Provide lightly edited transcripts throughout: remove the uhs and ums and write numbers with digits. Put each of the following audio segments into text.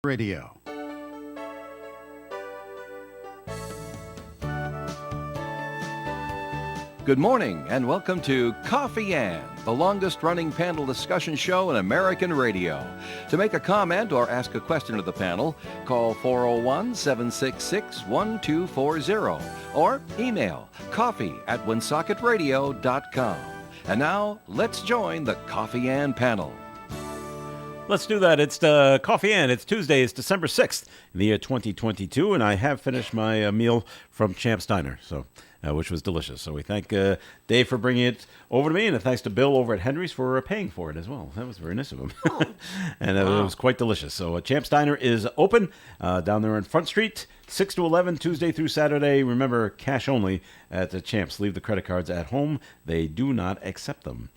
Radio. Good morning and welcome to Coffee Ann, the longest running panel discussion show in American radio. To make a comment or ask a question of the panel, call 401-766-1240 or email coffee@woonsocketradio.com. And now, let's join the Coffee Ann panel. Let's do that. It's the Coffee Ann. It's Tuesday. It's December 6th in the year 2022, and I have finished my meal from Champ's Diner, which was delicious. So we thank Dave for bringing it over to me, and thanks to Bill over at Henry's for paying for it as well. That was very nice of him. And it was quite delicious. So Champ's Diner is open down there on Front Street, 6 to 11, Tuesday through Saturday. Remember, cash only at the Champs. Leave the credit cards at home. They do not accept them.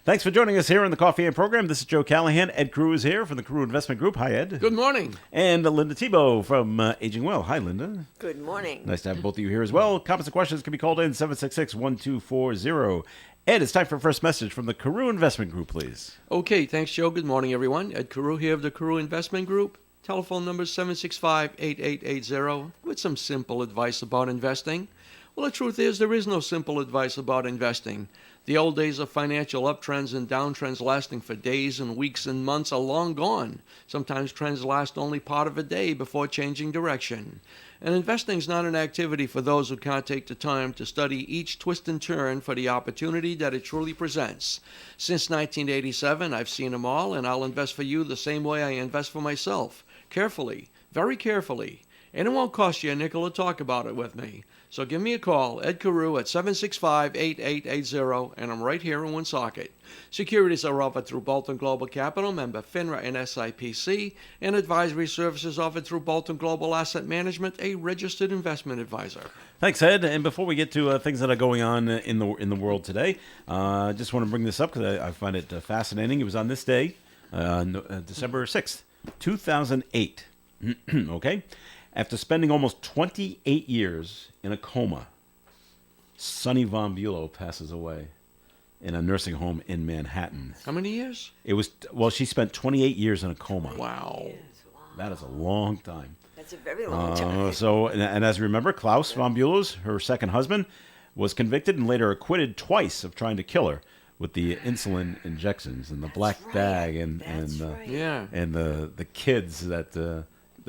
Thanks for joining us here on the Coffee Ann program. This is Joe Callahan. Ed Carew is here from the Carew Investment Group. Hi, Ed. Good morning. And Linda Tebow from Aging Well. Hi, Linda. Good morning. Nice to have both of you here as well. Comments and questions can be called in 766-1240. Ed, it's time for first message from the Carew Investment Group, please. Okay, thanks, Joe. Good morning, everyone. Ed Carew here of the Carew Investment Group. Telephone number 765-8880 with some simple advice about investing. Well, the truth is there is no simple advice about investing. The old days of financial uptrends and downtrends lasting for days and weeks and months are long gone. Sometimes trends last only part of a day before changing direction. And investing is not an activity for those who can't take the time to study each twist and turn for the opportunity that it truly presents. Since 1987, I've seen them all, and I'll invest for you the same way I invest for myself. Carefully, very carefully. And it won't cost you a nickel to talk about it with me. So give me a call, Ed Carew, at 765-8880, and I'm right here in Woonsocket. Securities are offered through Bolton Global Capital, member FINRA and SIPC, and advisory services offered through Bolton Global Asset Management, a registered investment advisor. Thanks, Ed. And before we get to things that are going on in the world today, I just want to bring this up because I find it fascinating. It was on this day, December 6th, 2008. Okay? After spending almost 28 years in a coma, Sonny Von Bulow passes away in a nursing home in Manhattan. How many years? She spent 28 years in a coma. Wow. That is a long time. That's a very long time. And as you remember, Klaus Von Bulow, her second husband, was convicted and later acquitted twice of trying to kill her with the insulin injections and the black bag and the kids that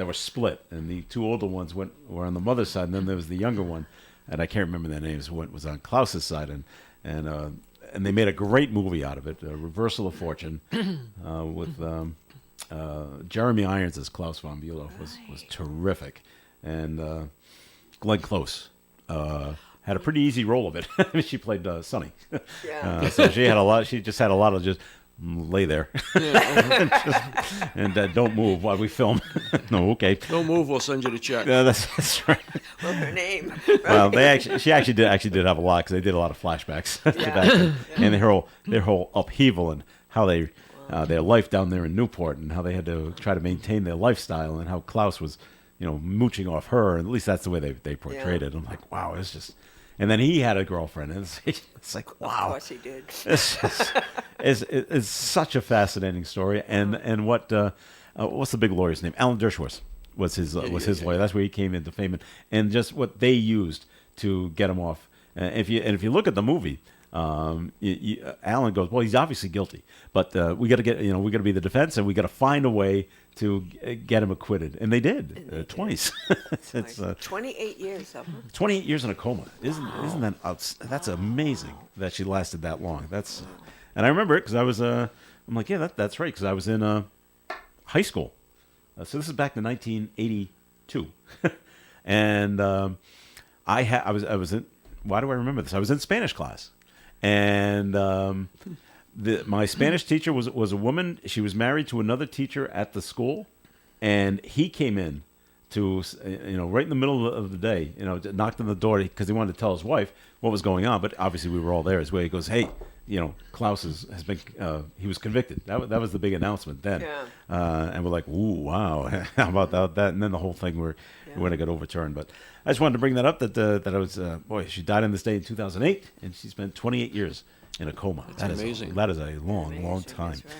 were split, and the two older ones were on the mother's side, and then there was the younger one, and I can't remember their names, was on Klaus's side, and they made a great movie out of it, Reversal of Fortune, with Jeremy Irons as Klaus Von Bulow was terrific, and Glenn Close had a pretty easy role of it. She played Sonny, so she just had a lot of just lay there and don't move while we film. No, okay. Don't move. We'll send you the check. That's right. Well, her name. Well, she actually did have a lot because they did a lot of flashbacks to that, and their whole upheaval and how they their life down there in Newport and how they had to try to maintain their lifestyle and how Klaus was mooching off her. At least that's the way they portrayed it. I'm like, wow, it's just. And then he had a girlfriend. And it's like, wow. Of course he did. It's such a fascinating story. And what's the big lawyer's name? Alan Dershowitz was his lawyer. That's where he came into fame. And just what they used to get him off. If you look at the movie, Alan goes, well, he's obviously guilty, but we got to be the defense, and we got to find a way to get him acquitted, and they did twice. It's 28 years of them. 28 years in a coma. Isn't that that's amazing that she lasted that long? And I remember it because I was I'm like, yeah, that's right, because I was in high school. So this is back in 1982, and I was in. Why do I remember this? I was in Spanish class. And my Spanish teacher was a woman. She was married to another teacher at the school, and he came in to right in the middle of the day, knocked on the door because he wanted to tell his wife what was going on. But obviously we were all there. His way he goes, hey, Klaus has been he was convicted. That was the big announcement then. Yeah. And we're like, ooh, wow, how about that? And then the whole thing when it got overturned. But I just wanted to bring that up that I was she died on this day in 2008, and she spent 28 years in a coma. That's amazing. That is a long time. That's right.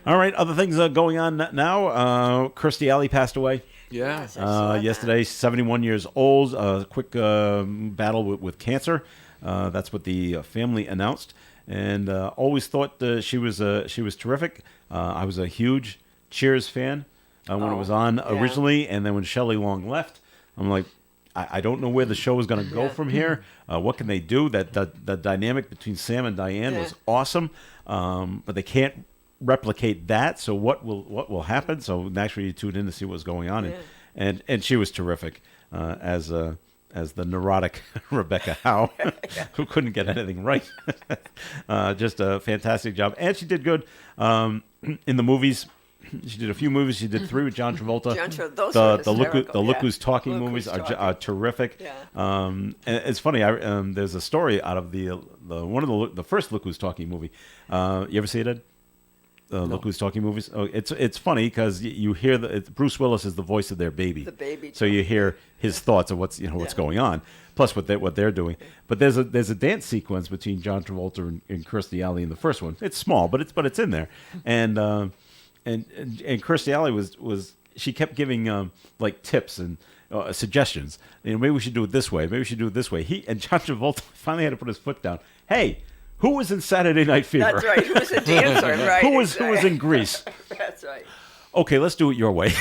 All right, other things going on now. Kirstie Alley passed away. Yeah. Yes, I saw that. Yesterday, 71 years old. Quick battle with cancer. That's what the family announced. And always thought she was terrific. I was a huge Cheers fan when it was on originally, and then when Shelley Long left, I'm like, I don't know where the show is going to go from here. What can they do? The dynamic between Sam and Diane was awesome, but they can't replicate that. So what will happen? So naturally, you tuned in to see what was going on, and she was terrific as the neurotic Rebecca Howe, who couldn't get anything right. Just a fantastic job, and she did good in the movies. She did a few movies. She did 3 with John Travolta. Those were hysterical, Look Who's Talking Look movies Who's are terrific. Yeah. And it's funny. There's a story out of the one of the first Look Who's Talking movie. You ever see it, Ed? Look Who's Talking movies. Oh, it's funny because you hear Bruce Willis is the voice of their baby. The baby. So you hear his thoughts of what's going on, plus what they're doing. But there's a dance sequence between John Travolta and Kirstie Alley in the first one. It's small, but it's in there. And Kirstie Alley was she kept giving like tips and suggestions. Maybe we should do it this way. Maybe we should do it this way. And John Travolta finally had to put his foot down. Hey, who was in Saturday Night Fever? That's right. Who was a dancer? Right. Who was in Grease? That's right. Okay, let's do it your way.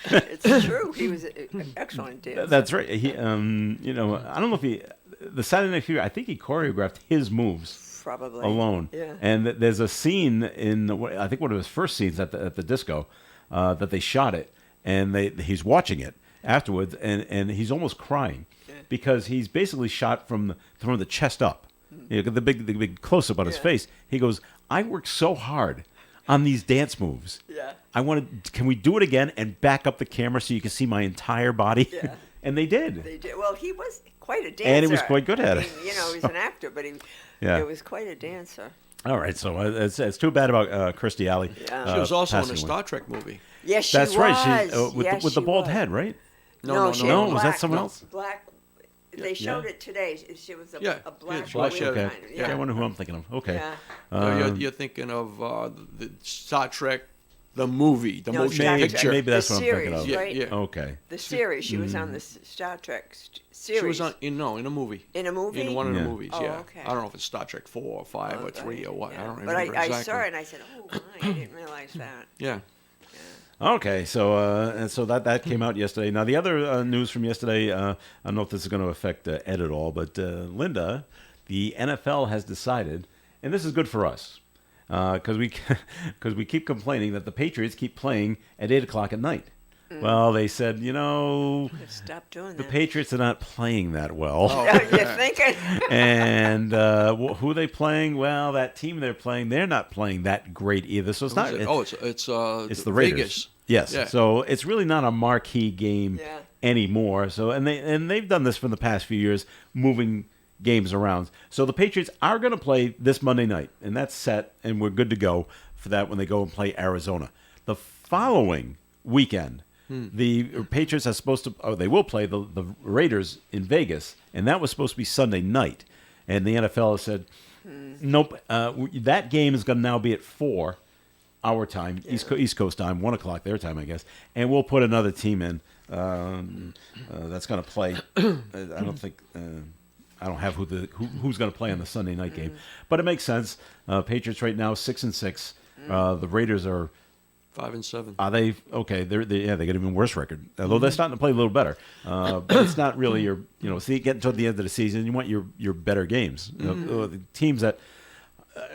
It's true. He was an excellent dancer. That's right. He, I don't know if the Saturday Night Fever. I think he choreographed his moves. Probably Alone. Yeah. And there's a scene in I think one of his first scenes at the disco that they shot it, and he's watching it afterwards, and he's almost crying because he's basically shot from the chest up. The big close up on his face. He goes, "I worked so hard on these dance moves. Yeah. Can we do it again and back up the camera so you can see my entire body?" Yeah. And they did. They did. Well, he was quite a dancer. And he was quite good at it. He's an actor, but he was quite a dancer. All right, so it's too bad about Kirstie Alley. Yeah. She was also in passing a away. Star Trek movie. Yes, she That's was. right. She Yes, with she the bald was. head, right? No. She had Was that black- someone else? Black. They showed it today. She was a black black wig hair. kind Okay. of. Yeah. I wonder who I'm thinking of. Okay. Yeah. You're thinking of the Star Trek, the movie, the No, motion Star Trek. picture. Maybe that's The what I'm thinking of. series, right? Yeah. Okay. The series. She was on the Star Trek series. She was in a movie. In a movie? In one of the Yeah. movies, Oh, yeah. okay. I don't know if it's Star Trek 4 or 5 or 3 or what. Yeah. I don't But remember I exactly. saw it and I said, "Oh my, I didn't realize that." Yeah. Okay, so that came out yesterday. Now the other news from yesterday, I don't know if this is going to affect Ed at all, but Linda, the NFL has decided, and this is good for us, because we keep complaining that the Patriots keep playing at 8:00 at night. Well, they said, Stop doing the that. Patriots are not playing that well. You're thinking? And who are they playing? Well, that team they're playing, they're not playing that great either. So it's not. It's It's the Raiders. Vegas. Yes. Yeah. So it's really not a marquee game Yeah. anymore. So they've done this for the past few years, moving games around. So the Patriots are going to play this Monday night, and that's set, and we're good to go for that when they go and play Arizona. The following weekend, the Patriots are supposed to, they will play the Raiders in Vegas, and that was supposed to be Sunday night. And the NFL has said, nope, that game is going to now be at 4 our time, East Coast time, 1 o'clock their time, I guess. And we'll put another team in that's going to play. I don't think I don't have who's going to play on the Sunday night game, but it makes sense. Patriots right now 6-6. The Raiders are 5-7. Are they okay? They got an even worse record. Although they're starting to play a little better, but it's not really your See, getting toward the end of the season, you want your better games. The teams that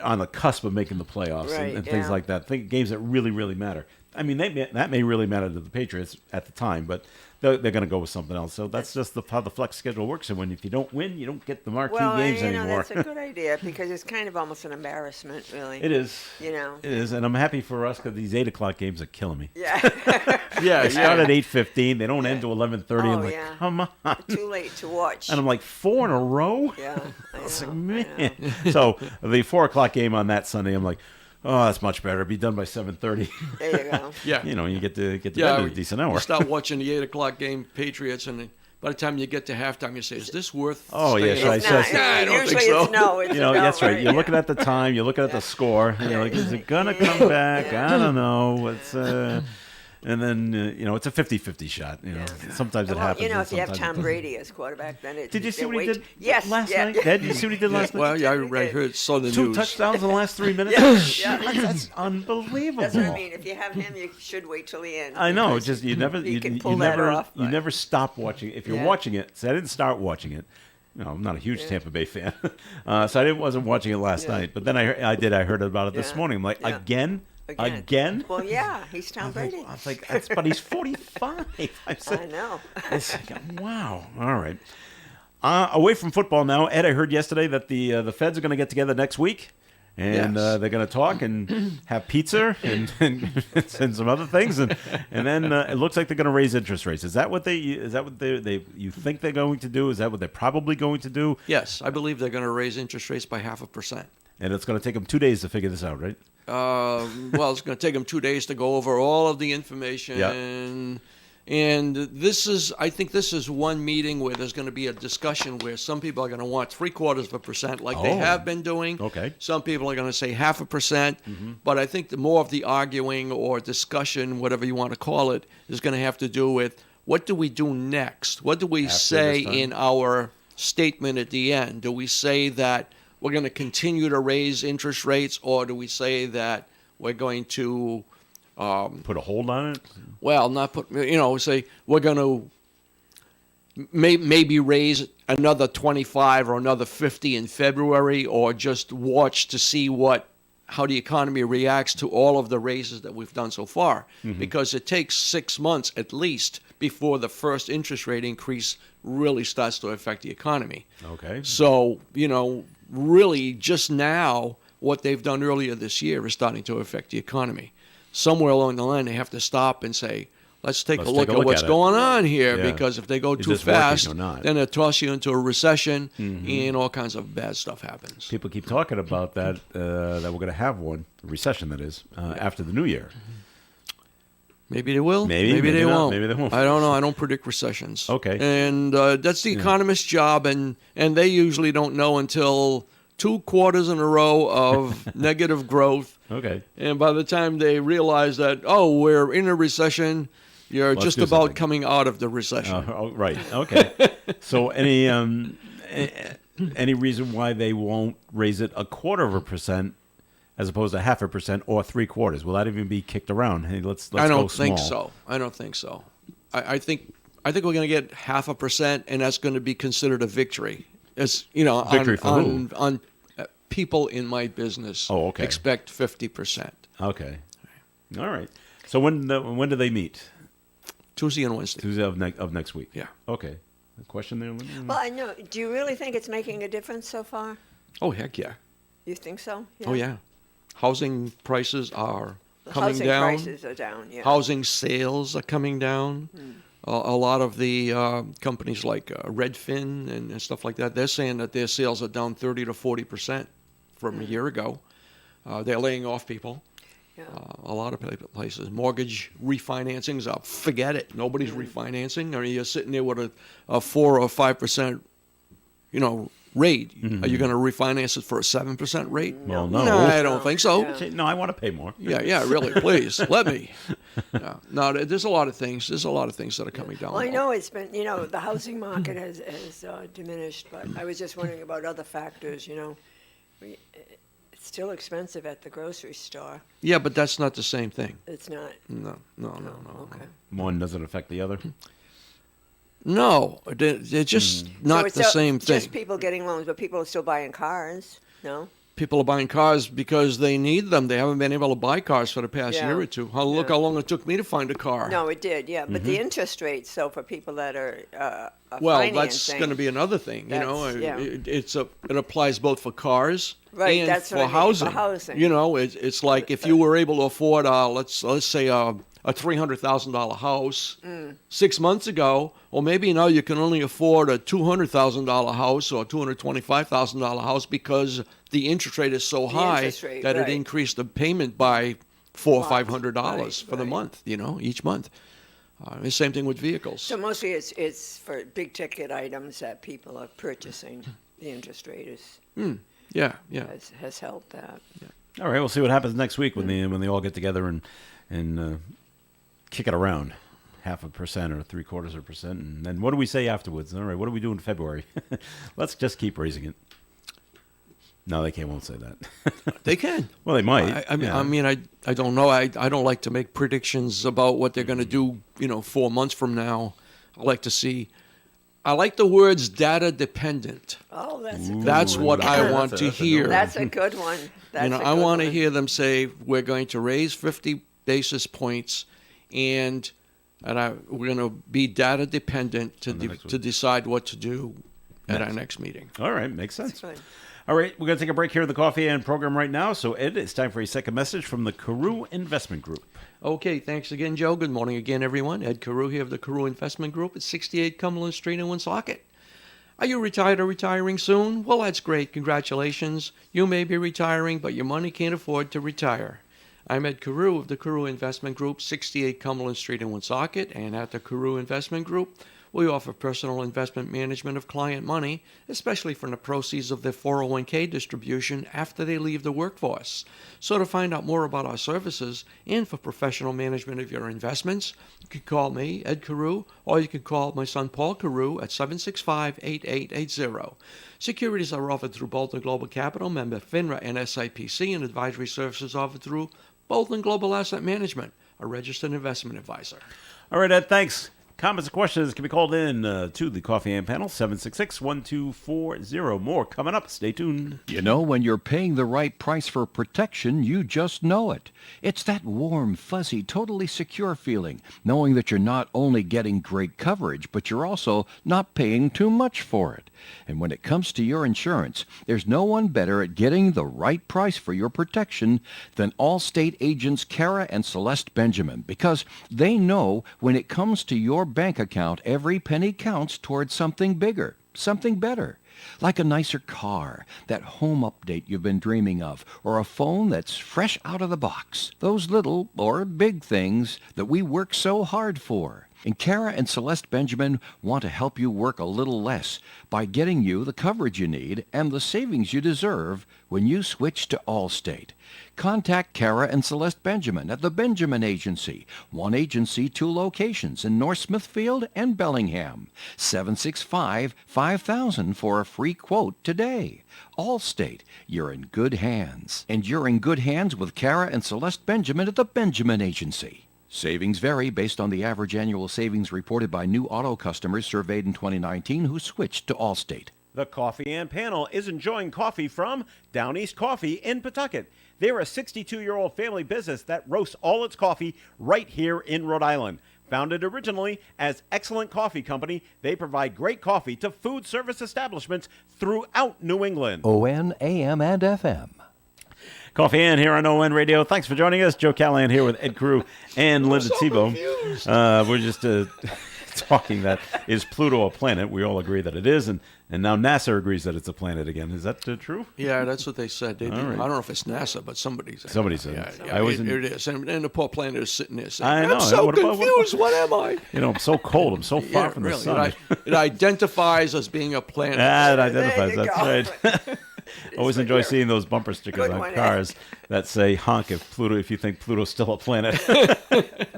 on the cusp of making the playoffs Right, and things yeah. like that. Games that really matter. I mean, that may really matter to the Patriots at the time, but they're going to go with something else. So that's just how the flex schedule works. And if you don't win, you don't get the marquee games anymore. That's a good idea because it's kind of almost an embarrassment, really. It is. It is, and I'm happy for us because these 8:00 games are killing me. Yeah. They start at 8:15. They don't end to 11:30. I'm like, come on. Too late to watch. And I'm like, 4 in a row? Yeah. I was like, man. So the 4:00 game on that Sunday, I'm like, oh, that's much better. Be done by 7:30. There you go. Yeah. You get to bed in a decent You hour. start watching the 8:00 game, Patriots, and by the time you get to halftime, you say, "Is this worth?" Oh yeah, staying should I up?" say? Nah, I don't think Usually so. it's no. It's You know, a no, that's right. You're yeah. looking at the time. You're looking at the score. And you're like, is it gonna come back? I don't know. It's and then it's a 50-50 shot. Sometimes it Well, happens. and if you have sometimes it Tom doesn't. Brady as quarterback, then it's. Did you see what he did Yes. last yeah. night? Did you see what he did last night? Well, yeah, I heard saw the Two news. touchdowns in the last 3 minutes. Yeah. That's unbelievable. That's what I mean. If you have him, you should wait till the end. I know. because It's just you never you you, can you pull that never off, you but- never stop watching. If you're Yeah. watching it, so I didn't start watching it. I'm not a huge Tampa Bay fan, so wasn't watching it last Yeah. night. But then I heard about it this Yeah. morning. I'm like, Yeah. again. Well, yeah, he's Tom Brady. I was like, but he's 45. I I know. It's like, wow. All right. Away from football now, Ed. I heard yesterday that the Feds are going to get together next week, and Yes. they're going to talk and have pizza and some other things, and then it looks like they're going to raise interest rates. Is that what you think they're going to do? Is that what they're probably going to do? Yes, I believe they're going to raise interest rates by 0.5%. And it's going to take them 2 days to figure this out, right? Well, it's going to take them 2 days to go over all of the information. Yeah. And I think this is one meeting where there's going to be a discussion where some people are going to want 0.75% like they Oh. have been doing. Okay. Some people are going to say 0.5%. But I think the more of the arguing or discussion, whatever you want to call it, is going to have to do with what do we do next? What do we After say this time? in our statement at the end? Do we say that we're going to continue to raise interest rates, or do we say that we're going to, Put a hold on it. not put, say we're going to maybe raise another 25 or another 50 in February, or just watch to see how the economy reacts to all of the raises that we've done so far, because it takes 6 months at least before the first interest rate increase really starts to affect the economy. Okay. So, really just now, what they've done earlier this year is starting to affect the economy. Somewhere along the line, they have to stop and say, let's take a look at what's at it. going on here, Yeah. because if they go Is too this working fast, or not? then it toss you into a recession and all kinds of bad stuff happens. People keep talking about that that we're going to have one recession, that is, after the new year. Maybe they will. Maybe they not. won't. Maybe they won't. I don't know. I don't predict recessions. Okay. And that's the economist's job, and they usually don't know until 2 quarters in a row of negative growth. Okay. And by the time they realize that, we're in a recession, you're Let's just do about something. coming out of the recession. Right. Okay. So any reason why they won't raise it 0.25% as opposed to 0.5% or 0.75%? Will that even be kicked around? Hey, let's I go don't think small. so. I don't think so. I think we're going to get 0.5%, and that's going to be considered a victory. As Victory for who? on people in my business. Oh, okay. Expect 50%. Okay. All right. So when do they meet? Tuesday and Wednesday. Tuesday of next week. Yeah. Okay. A question there, Linda? Well, I know. Do you really think it's making a difference so far? Oh, heck yeah. You think so? Oh, yeah. Housing prices are The coming housing down. prices are down. Yeah. Housing sales are coming down. A lot of the companies like Redfin and stuff like that, they're saying that their sales are down 30 to 40% from a year ago. They're laying off people. Yeah. A lot of places. Mortgage refinancings up. Forget it. Nobody's refinancing. I mean, you're sitting there with a 4 or 5%, rate. Are you going to refinance it for a 7% rate? Well, no. I don't think so. Yeah. No, I want to pay more. Yeah, really, please, let me. Yeah. No, there's a lot of things. There's a lot of things that are coming down. Well, I the know it's been, the housing market has diminished, but I was just wondering about other factors, It's still expensive at the grocery store. Yeah, but that's not the same thing. It's not. No. Okay. One doesn't affect the other. No, they're just not So it's the same thing. Just people getting loans, but people are still buying cars, no? People are buying cars because they need them. They haven't been able to buy cars for the past Yeah. year or two. Look how long it took me to find a car. No, it did, yeah. But the interest rates, so for people that are Well, financing, that's going to be another thing. That's- yeah. It applies both for cars Right, and that's for what I mean, for housing. housing. It's like if you were able to afford, let's say a $300,000 house 6 months ago, or maybe now you can only afford a $200,000 house or $225,000 house because the interest rate is so high interest rate, that right. it increased the payment by $400 or $500 Right, for the right. month. Each month. The same thing with vehicles. So mostly it's for big ticket items that people are purchasing. The interest rate Yeah. has helped that. All right, we'll see what happens next week when they all get together and kick it around 0.5% or 0.75%, and then what do we say afterwards? All right, what do we do in February? Let's just keep raising it. No, they won't say that. They can. Well, they might. I don't know. I don't like to make predictions about what they're going to do. 4 months from now, I like to see. I like the words data dependent. Oh, that's what I want to hear. That's a good one. I want to hear them say we're going to raise 50 basis points, and we're going to be data dependent to decide what to do at our next meeting. All right, makes sense. All right, we're going to take a break here in the Coffee and program right now. So, Ed, it's time for a second message from the Carew Investment Group. Okay, thanks again, Joe. Good morning again, everyone. Ed Carew here of the Carew Investment Group at 68 Cumberland Street in Woonsocket. Are you retired or retiring soon? Well, that's great. Congratulations. You may be retiring, but your money can't afford to retire. I'm Ed Carew of the Carew Investment Group, 68 Cumberland Street in Woonsocket, and at the Carew Investment Group, we offer personal investment management of client money, especially from the proceeds of their 401k distribution after they leave the workforce. So to find out more about our services and for professional management of your investments, you can call me, Ed Carew, or you can call my son Paul Carew at 765-8880. Securities are offered through Bolton Global Capital, member FINRA and SIPC, and advisory services offered through Bolton Global Asset Management, a registered investment advisor. All right, Ed, thanks. Comments and questions can be called in to the Coffee and Panel, 766-1240. More coming up. Stay tuned. When you're paying the right price for protection, you just know it. It's that warm, fuzzy, totally secure feeling, knowing that you're not only getting great coverage, but you're also not paying too much for it. And when it comes to your insurance, there's no one better at getting the right price for your protection than Allstate agents Kara and Celeste Benjamin, because they know when it comes to your bank account, every penny counts towards something bigger, something better. Like a nicer car, that home update you've been dreaming of, or a phone that's fresh out of the box. Those little or big things that we work so hard for. And Kara and Celeste Benjamin want to help you work a little less by getting you the coverage you need and the savings you deserve when you switch to Allstate. Contact Kara and Celeste Benjamin at the Benjamin Agency. One agency, 2 locations in North Smithfield and Bellingham. 765-5000 for a free quote today. Allstate, you're in good hands. And you're in good hands with Kara and Celeste Benjamin at the Benjamin Agency. Savings vary based on the average annual savings reported by new auto customers surveyed in 2019 who switched to Allstate. The Coffee and Panel is enjoying coffee from Down East Coffee in Pawtucket. They're a 62-year-old family business that roasts all its coffee right here in Rhode Island. Founded originally as Excellent Coffee Company, they provide great coffee to food service establishments throughout New England. ON, AM, and FM. Coffee and here on ON Radio. Thanks for joining us. Joe Callahan here with Ed Carew and Linda Tebow. We're just talking that is Pluto a planet. We all agree that it is, and now NASA agrees that it's a planet again. Is that true? Yeah, that's what they said. Right. I don't know if it's NASA, but somebody said. Somebody said. Yeah, it is. And the poor planet is sitting there saying, I know. I'm so confused. What am I? I'm so cold. I'm so far from the sun. It identifies as being a planet. It identifies. That's right. Always enjoy seeing those bumper stickers on cars that say "honk" if you think Pluto's still a planet. I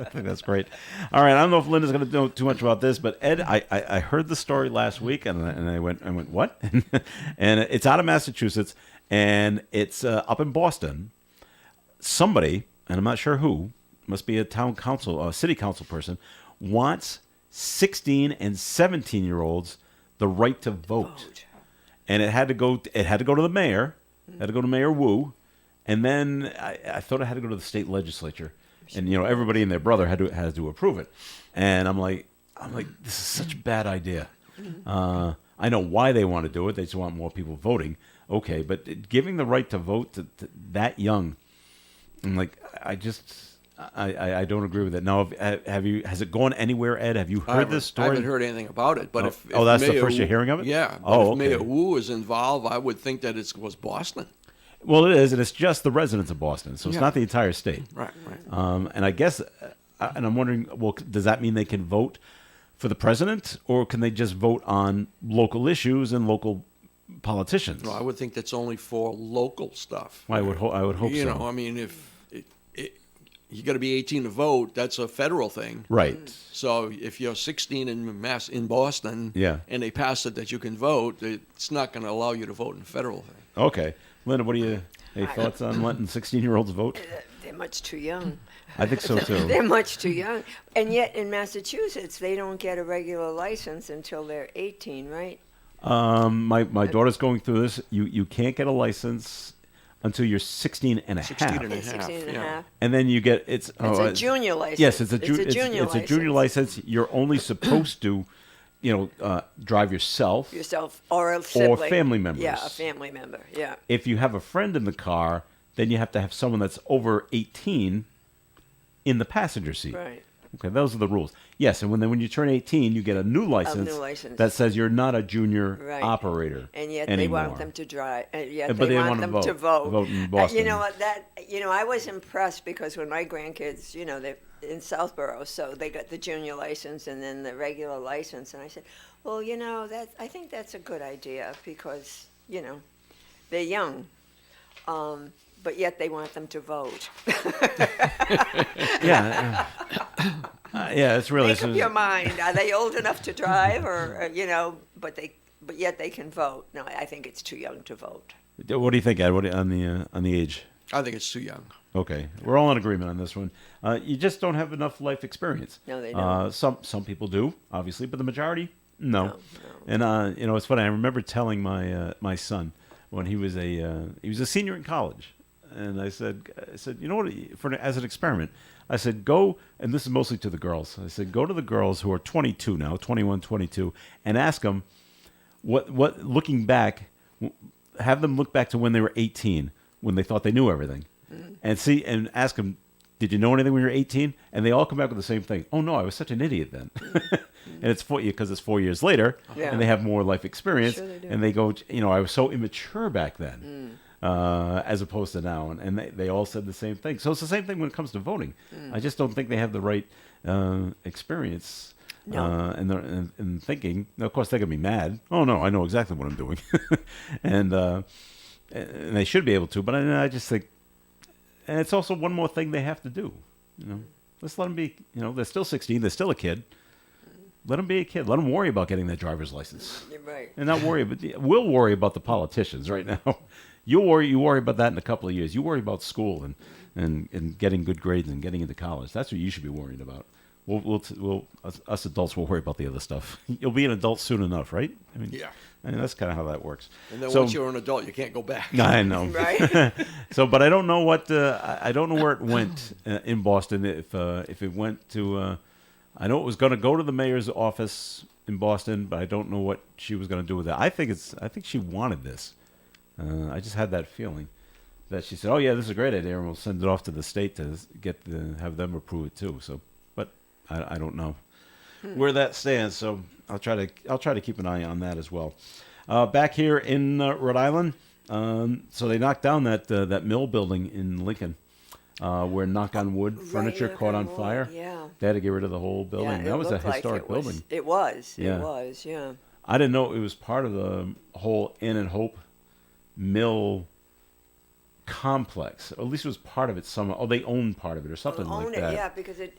think that's great. All right, I don't know if Linda's going to know too much about this, but Ed, I heard the story last week and I went what? And it's out of Massachusetts and it's up in Boston. Somebody, and I'm not sure who, must be a town council, a city council person, wants 16 and 17-year-olds the right to vote. And it had to go to the mayor. It had to go to Mayor Wu. And then I thought it had to go to the state legislature. And, everybody and their brother had to approve it. And I'm like, this is such a bad idea. I know why they want to do it. They just want more people voting. Okay, but giving the right to vote to that young, I'm like, I don't agree with it. Now, has it gone anywhere, Ed? Have you heard this story? I haven't heard anything about it. But if that's Mayor the first you're hearing of it? Yeah. If Mayor Wu is involved, I would think that it was Boston. Well, it is, and it's just the residents of Boston, so it's not the entire state. Right. And I guess and I'm wondering, well, does that mean they can vote for the president, or can they just vote on local issues and local politicians? No, I would think that's only for local stuff. I would hope You so. know, I mean, if you got to be 18 to vote, that's a federal thing. Right. So if you're 16 in Boston, Yeah. and they pass it that you can vote, it's not going to allow you to vote in a federal thing. Okay. Linda, what do you? Any thoughts on letting 16-year-olds vote? They're much too young. I think so too. They're much too young. And yet in Massachusetts, they don't get a regular license until they're 18, right? My daughter's going through this. You can't get a license until you're 16 and a 16 half. and a half. 16 and a yeah. half. And then you get It's a junior license. Yes, it's a junior license. It's a junior license. You're only supposed to, drive yourself. Yourself or a sibling. family members. Yeah, a family member. Yeah. If you have a friend in the car, then you have to have someone that's over 18 in the passenger seat. Right. Okay, those are the rules. Yes, and when you turn 18, you get a new license, license. that says you're not a junior Right. operator And yet anymore. they want them to drive. Yet But they they want want them to to vote. vote. Vote in Boston. You know what? I was impressed because when my grandkids, they're in Southborough, so they got the junior license and then the regular license, and I said, well, I think that's a good idea because they're young. But yet they want them to vote. Yeah. Yeah, it's really. Make up your mind. Are they old enough to drive, or but yet they can vote? No, I think it's too young to vote. What do you think, Ed? On the age? I think it's too young. Okay, we're all in agreement on this one. You just don't have enough life experience. No, they don't. Some people do, obviously, but the majority, no. No. And it's funny. I remember telling my son when he was a senior in college, and I said, you know what? As an experiment, I said, go, and this is mostly to the girls. I said, go to the girls who are 22 now, 21, 22, and ask them what looking back, have them look back to when they were 18, when they thought they knew everything, and ask them, did you know anything when you were 18? And they all come back with the same thing. Oh no, I was such an idiot then. And it's because it's 4 years later, Yeah. and they have more life experience, Sure they do. and they go, I was so immature back then, as opposed to now, and they all said the same thing. So it's the same thing when it comes to voting. I just don't think they have the right experience. No. And thinking. Now, of course, they're gonna be mad. Oh no, I know exactly what I'm doing, and they should be able to. But I just think, and it's also one more thing they have to do. Let's let them be. They're still 16. They're still a kid. Let them be a kid. Let them worry about getting their driver's license, You're right. and not worry. But we'll worry about the politicians right now. You worry about that in a couple of years. You worry about school and getting good grades and getting into college. That's what you should be worried about. Us adults will worry about the other stuff. You'll be an adult soon enough, right? Yeah. I mean, that's kind of how that works. And then So- once you're an adult, you can't go back. I know. Right? So, but I don't know I don't know where it went in Boston. If it went to, I know it was going to go to the mayor's office in Boston, but I don't know what she was going to do with that. I think she wanted this. I just had that feeling that she said, "Oh yeah, this is a great idea, and we'll send it off to the state to have them approve it too." So, but I don't know where that stands. So I'll try to keep an eye on that as well. Back here in Rhode Island, so they knocked down that mill building in Lincoln, where Knock on Wood furniture Right, caught on Wood, fire. yeah. They had to get rid of the whole building. Yeah, That it was a looked like historic it was. building. It was. Yeah. It was. Yeah. I didn't know it was part of the whole Inn and Hope mill complex. Or at least it was part of it somehow. Oh, they owned part of it or something Own like it, that. yeah, because it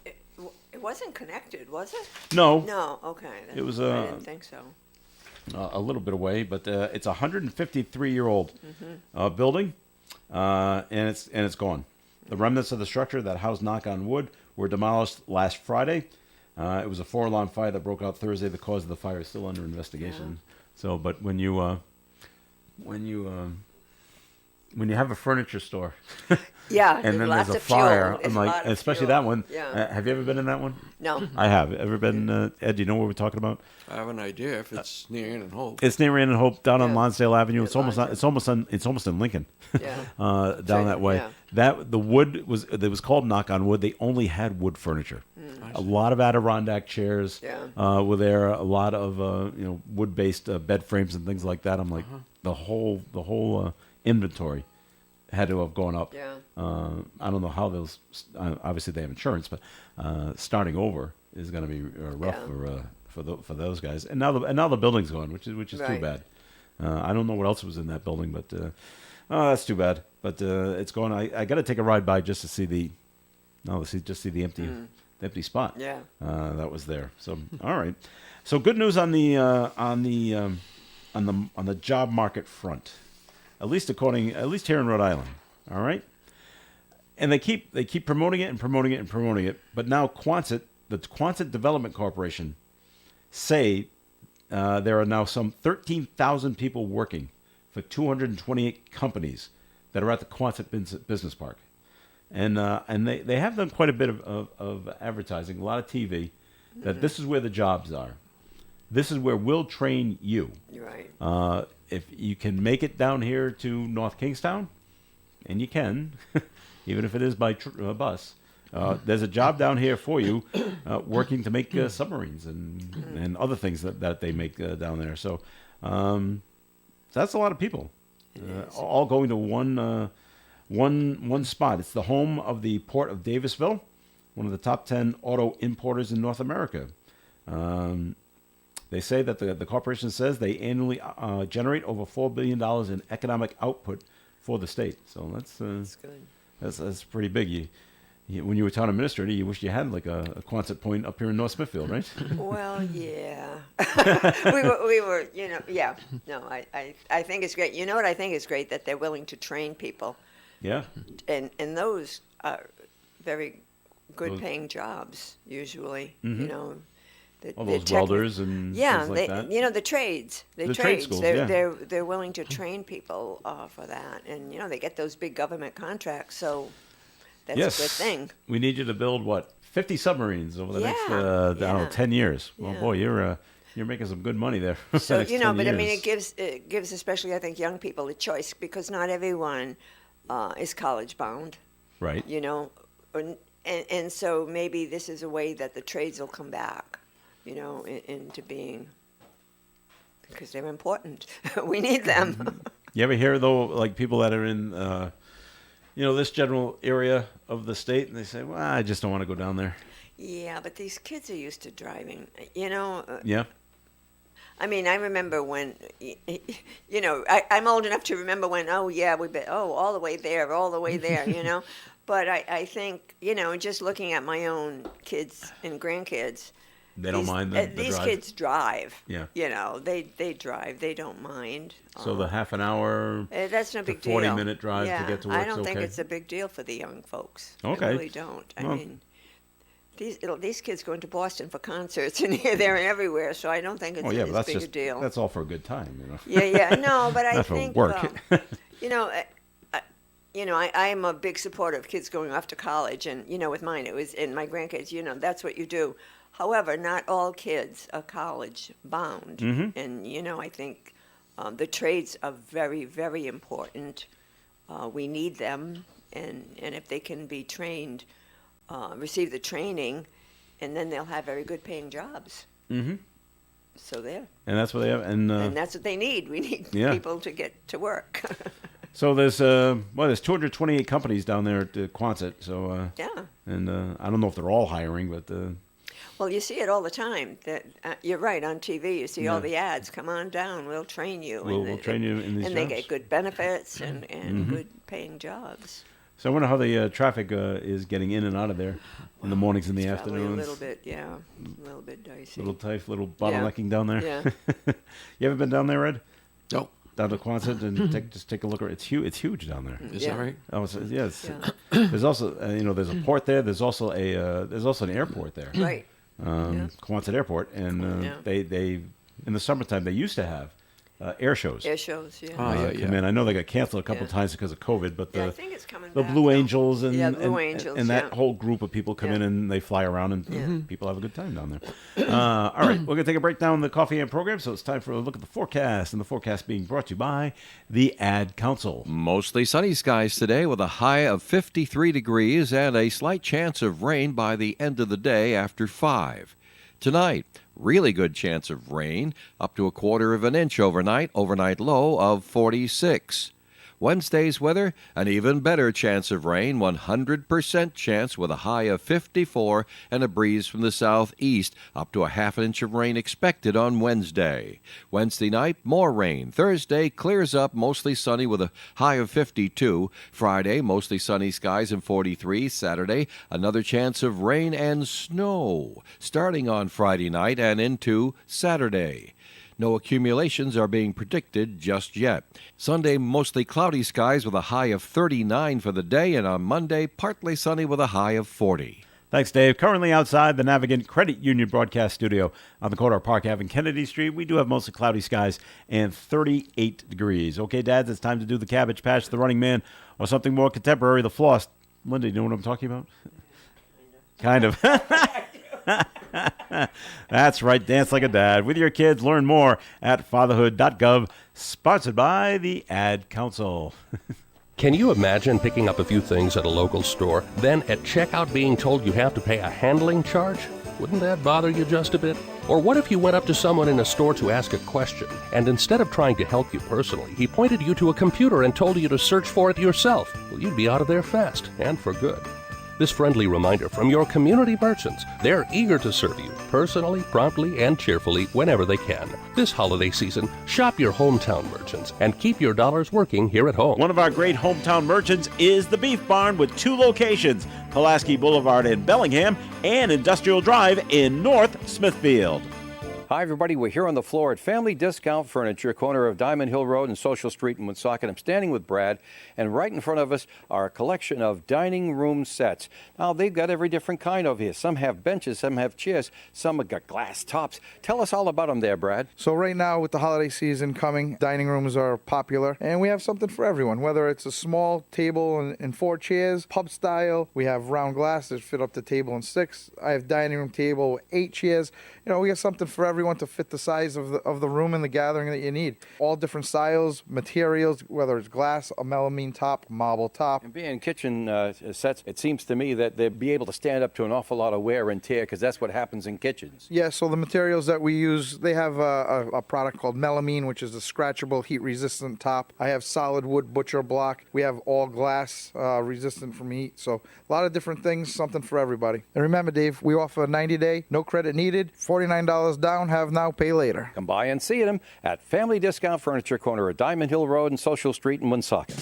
wasn't connected, was it? No, No. Okay. then It was, I didn't think so. a little bit away, but it's a 153-year-old Mm-hmm. building, and it's gone. The remnants of the structure that housed Knock on Wood were demolished last Friday. It was a 4-alarm fire that broke out Thursday. The cause of the fire is still under investigation. So, but when you have a furniture store Yeah. and then lots there's a of fuel. fire, There's I'm a like, lot of especially fuel. that one. Yeah. Have you ever been in that one? No. I have. Ever been? Ed, do you know what we're talking about? I have an idea if it's near Inn and Hope. It's near Inn and Hope down on Yeah. Lonsdale Avenue. Yeah, It's almost Lonsdale. it's almost in Lincoln. Yeah. Down that way. Yeah. That the wood was it was called Knock on Wood. They only had wood furniture. A lot of Adirondack chairs Yeah. were there. A lot of wood-based bed frames and things like that. I'm like the whole inventory had to have gone up. Yeah. I don't know how those. Obviously, they have insurance, but starting over is going to be rough for those guys. And now the building's gone, which is too Right. bad. I don't know what else was in that building, but that's too bad. But it's gone. I got to take a ride by just to see the empty spot. Yeah. That was there. So all right. So good news on the job market front, at least here in Rhode Island. All right. And they keep promoting it and promoting it and promoting it. But now the Quonset Development Corporation say there are now some 13,000 people working for 228 companies that are at the Quonset Business Park. And they have done quite a bit of advertising, a lot of TV, that this is where the jobs are. This is where we'll train you. You're right. If you can make it down here to North Kingstown, and you can, even if it is by bus, there's a job down here for you, working to make submarines and other things that they make down there. So that's a lot of people, all going to one spot. It's the home of the Port of Davisville, one of the top 10 auto importers in North America. They say that the corporation says they annually generate over $4 billion in economic output for the state. So that's good. That's pretty big. When you were town administrator, you wish you had like a Quonset point up here in North Smithfield, right? Well, yeah. we were, yeah. No, I think it's great. You know what I think is great? That they're willing to train people. Yeah. And those are very good paying jobs, usually, All those welders and things like that. The trades. The trade schools, they're willing to train people for that. And, they get those big government contracts, so that's a good thing. We need you to build, 50 submarines over the next, I don't know, 10 years. Well, Yeah. boy, you're making some good money there. So, the next 10 but I mean, years. it gives especially, I think, young people a choice because not everyone is college bound, Right. and so maybe this is a way that the trades will come back, into being, because they're important. We need them. You ever hear, though, like people that are in, this general area of the state, and they say, well, I just don't want to go down there. Yeah, but these kids are used to driving, Yeah. I mean, I remember when, I'm old enough to remember when, all the way there, But I think, just looking at my own kids and grandkids. They don't mind the These drive? kids drive. Yeah. They drive. They don't mind. So the half an hour, that's no to big deal. 40-minute drive to get to work's I don't think okay? it's a big deal for the young folks. Okay. I really don't. I Well. mean, these kids go into Boston for concerts and here, there, and everywhere. So I don't think it's but as that's big a just deal. that's all for a good time, Yeah. No, but I Not for think work. I'm a big supporter of kids going off to college, and with mine, it was in my grandkids. That's what you do. However, not all kids are college bound, Mm-hmm. and I think the trades are very, very important. We need them, and if they can be trained, receive the training, and then they'll have very good paying jobs. Mm-hmm. So there. And that's what they have. And that's what they need. We need Yeah. people to get to work. so there's 228 companies down there at Quonset. So Yeah. and I don't know if they're all hiring, but Well, you see it all the time. That you're right on TV. You see all Yeah. the ads. Come on down. We'll train you. We'll train you in these And jobs. they get good benefits and Mm-hmm. good paying jobs. So I wonder how the traffic is getting in and out of there in the mornings and the It's probably afternoons. a little bit dicey. Little tight, little bottlenecking down there. Yeah. You ever been down there, Ed? No. Down to Quonset and just take a look. It's huge. It's huge down there. Is Yeah. that right? Oh, it's, yeah. It's, Yeah. There's also there's a port there. There's also an airport there. Right. Yeah. Quonset Airport, and Yeah. they in the summertime they used to have air shows. Air shows. Yeah. Oh, yeah, Come in. I know they got canceled a couple Yeah. times because of COVID, but Yeah, I the think it's coming the back Blue now. Angels and Yeah, Blue and, Angels, and that yeah. whole group of people come Yeah. in and they fly around and Yeah. people have a good time down there. All right, we're gonna take a break down the Coffee and program, so it's time for a look at the forecast, and the forecast being brought to you by the Ad Council. Mostly sunny skies today with a high of 53 degrees and a slight chance of rain by the end of the day after 5. Tonight, really good chance of rain, up to 1/4 of an inch overnight low of 46. Wednesday's weather, an even better chance of rain, 100% chance with a high of 54 and a breeze from the southeast, up to a half an inch of rain expected on Wednesday. Wednesday night, more rain. Thursday clears up, mostly sunny with a high of 52. Friday, mostly sunny skies and 43. Saturday, another chance of rain and snow, starting on Friday night and into Saturday. No accumulations are being predicted just yet. Sunday, mostly cloudy skies with a high of 39 for the day, and on Monday, partly sunny with a high of 40. Thanks, Dave. Currently outside the Navigant Credit Union broadcast studio on the corner of Park Ave and Kennedy Street. We do have mostly cloudy skies and 38 degrees. Okay, dads, it's time to do the Cabbage Patch, the Running Man, or something more contemporary, the Floss. Linda, you know what I'm talking about? Kind of. That's right, dance like a dad. With your kids, learn more at fatherhood.gov, sponsored by the Ad Council. Can you imagine picking up a few things at a local store, then at checkout being told you have to pay a handling charge? Wouldn't that bother you just a bit? Or what if you went up to someone in a store to ask a question, and instead of trying to help you personally, he pointed you to a computer and told you to search for it yourself? Well, you'd be out of there fast, and for good. This friendly reminder from your community merchants. They're eager to serve you personally, promptly, and cheerfully whenever they can. This holiday season, shop your hometown merchants and keep your dollars working here at home. One of our great hometown merchants is the Beef Barn with 2 locations, Pulaski Boulevard in Bellingham and Industrial Drive in North Smithfield. Hi, everybody. We're here on the floor at Family Discount Furniture, corner of Diamond Hill Road and Social Street in Woonsocket. I'm standing with Brad, and right in front of us are a collection of dining room sets. Now, they've got every different kind over here. Some have benches, some have chairs, some have got glass tops. Tell us all about them there, Brad. So right now, with the holiday season coming, dining rooms are popular, and we have something for everyone, whether it's a small table and 4 chairs, pub style. We have round glass that fit up the table in 6. I have dining room table with 8 chairs. You know, we got something for everyone to fit the size of the room and the gathering that you need. All different styles, materials, whether it's glass, a melamine top, marble top. And being kitchen sets, it seems to me that they'd be able to stand up to an awful lot of wear and tear, because that's what happens in kitchens. Yeah, so the materials that we use, they have a product called melamine, which is a scratchable, heat-resistant top. I have solid wood butcher block. We have all glass, resistant from heat. So a lot of different things, something for everybody. And remember, Dave, we offer a 90-day, no credit needed, $49 down, have now, pay later. Come by and see them at Family Discount Furniture, corner of Diamond Hill Road and Social Street in Woonsocket.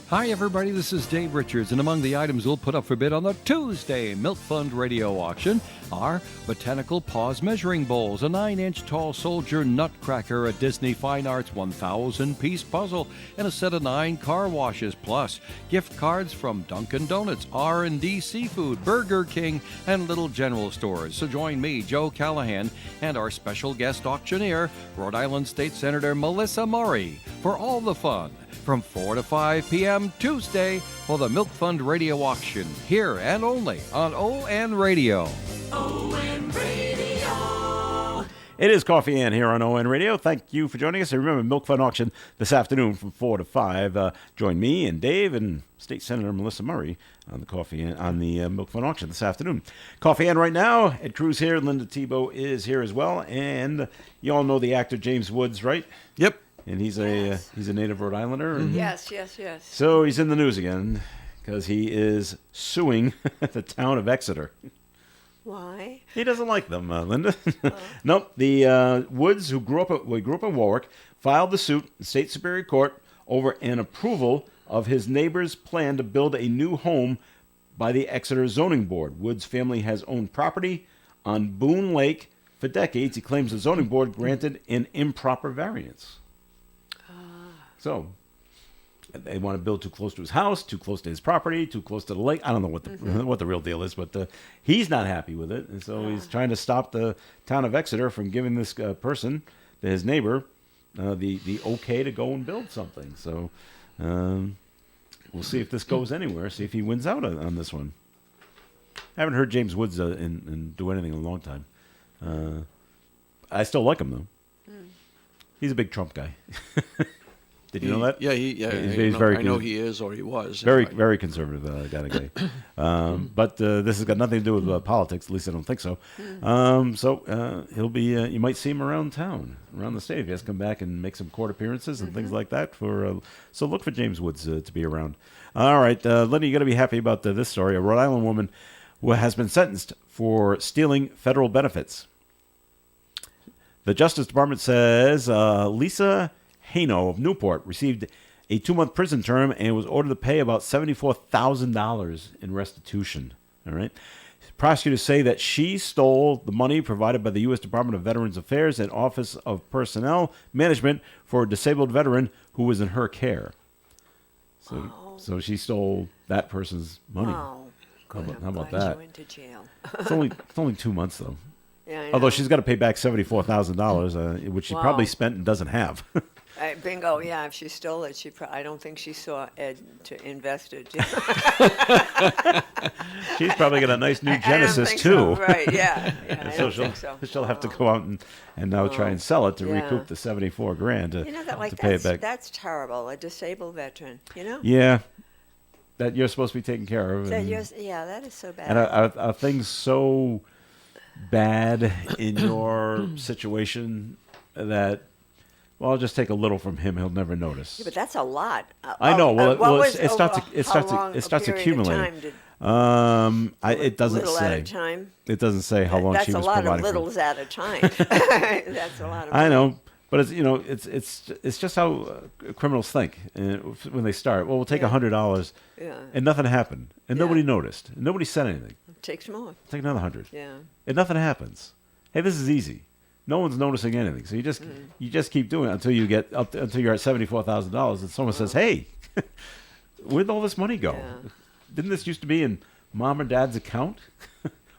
Hi, everybody. This is Dave Richards, and among the items we'll put up for bid on the Tuesday Milk Fund Radio Auction are Botanical Paws Measuring Bowls, a 9-inch tall soldier nutcracker, a Disney Fine Arts 1,000-piece puzzle, and a set of 9 car washes, plus gift cards from Dunkin' Donuts, R&D Seafood, Burger King, and Little General Stores. So join me, Joe Callahan, and our special guest auctioneer, Rhode Island State Senator Melissa Murray, for all the fun from 4 to 5 p.m. Tuesday for the Milk Fund Radio Auction, here and only on ON Radio. ON Radio. It is Coffee Ann here on ON Radio. Thank you for joining us. And remember, Milk Fund Auction this afternoon from 4 to 5. Join me and Dave and State Senator Melissa Murray on the Coffee Ann, on the Milk Fund Auction this afternoon. Coffee Ann right now. Ed Cruz here. Linda Tebow is here as well. And you all know the actor James Woods, right? Yep. And he's a native Rhode Islander. And Yes. so he's in the news again because he is suing the town of Exeter. Why? He doesn't like them, Linda. Nope. The Woods, who grew up in Warwick, filed the suit in State Superior Court over an approval of his neighbor's plan to build a new home by the Exeter Zoning Board. Woods' family has owned property on Boone Lake for decades. He claims the zoning board granted an improper variance. So they want to build too close to his house, too close to his property, too close to the lake. I don't know what the real deal is, but he's not happy with it, and so he's trying to stop the town of Exeter from giving this person, his neighbor, the okay to go and build something. So we'll see if this goes anywhere. See if he wins out on this one. I haven't heard James Woods do anything in a long time. I still like him though. He's a big Trump guy. Did you know that? Yeah, I know he is, or he was. Very conservative kind of guy. But this has got nothing to do with politics. At least I don't think so. He'll be. You might see him around town, around the state. He has to come back and make some court appearances and things like that. So look for James Woods to be around. All right, Lenny, you got to be happy about this story. A Rhode Island woman who has been sentenced for stealing federal benefits. The Justice Department says Lisa Haino of Newport received a 2-month prison term and was ordered to pay about $74,000 in restitution. All right. Prosecutors say that she stole the money provided by the U.S. Department of Veterans Affairs and Office of Personnel Management for a disabled veteran who was in her care. So she stole that person's money. Oh, How good. about I'm glad that? you went to jail. It's only 2 months though. Yeah, I Although know. she's got to pay back $74,000, which she probably Wow. spent and doesn't have. Bingo, yeah, if she stole it, I don't think she saw Ed to invest it. She's probably got a nice new I don't Genesis think too. so. Right, yeah. I So don't she'll think so. she'll have to go out and now try and sell it to Yeah. recoup the $74,000 to, You know, to pay it back. that's terrible, a disabled veteran, you know? Yeah, that you're supposed to be taken care of. That and- that is so bad. And are things so bad in your situation that, well, I'll just take a little from him. He'll never notice. Yeah, but that's a lot. I know. Well, what was it starts. over It how starts. long It starts a period of accumulating. time did- It doesn't little say. at a time? It doesn't say how long That's she a was lot of providing. for. littles at a time. That's a lot of. I know, but it's just how criminals think when they start. Well, we'll take Yeah. $100, Yeah. and nothing happened, and Yeah. nobody noticed, and nobody said anything. Takes more. Take another 100. Yeah. And nothing happens. Hey, this is easy. No one's noticing anything. So you just keep doing it until you get until you're at $74,000, and someone says, "Hey, where'd all this money go? Yeah. Didn't this used to be in mom or dad's account?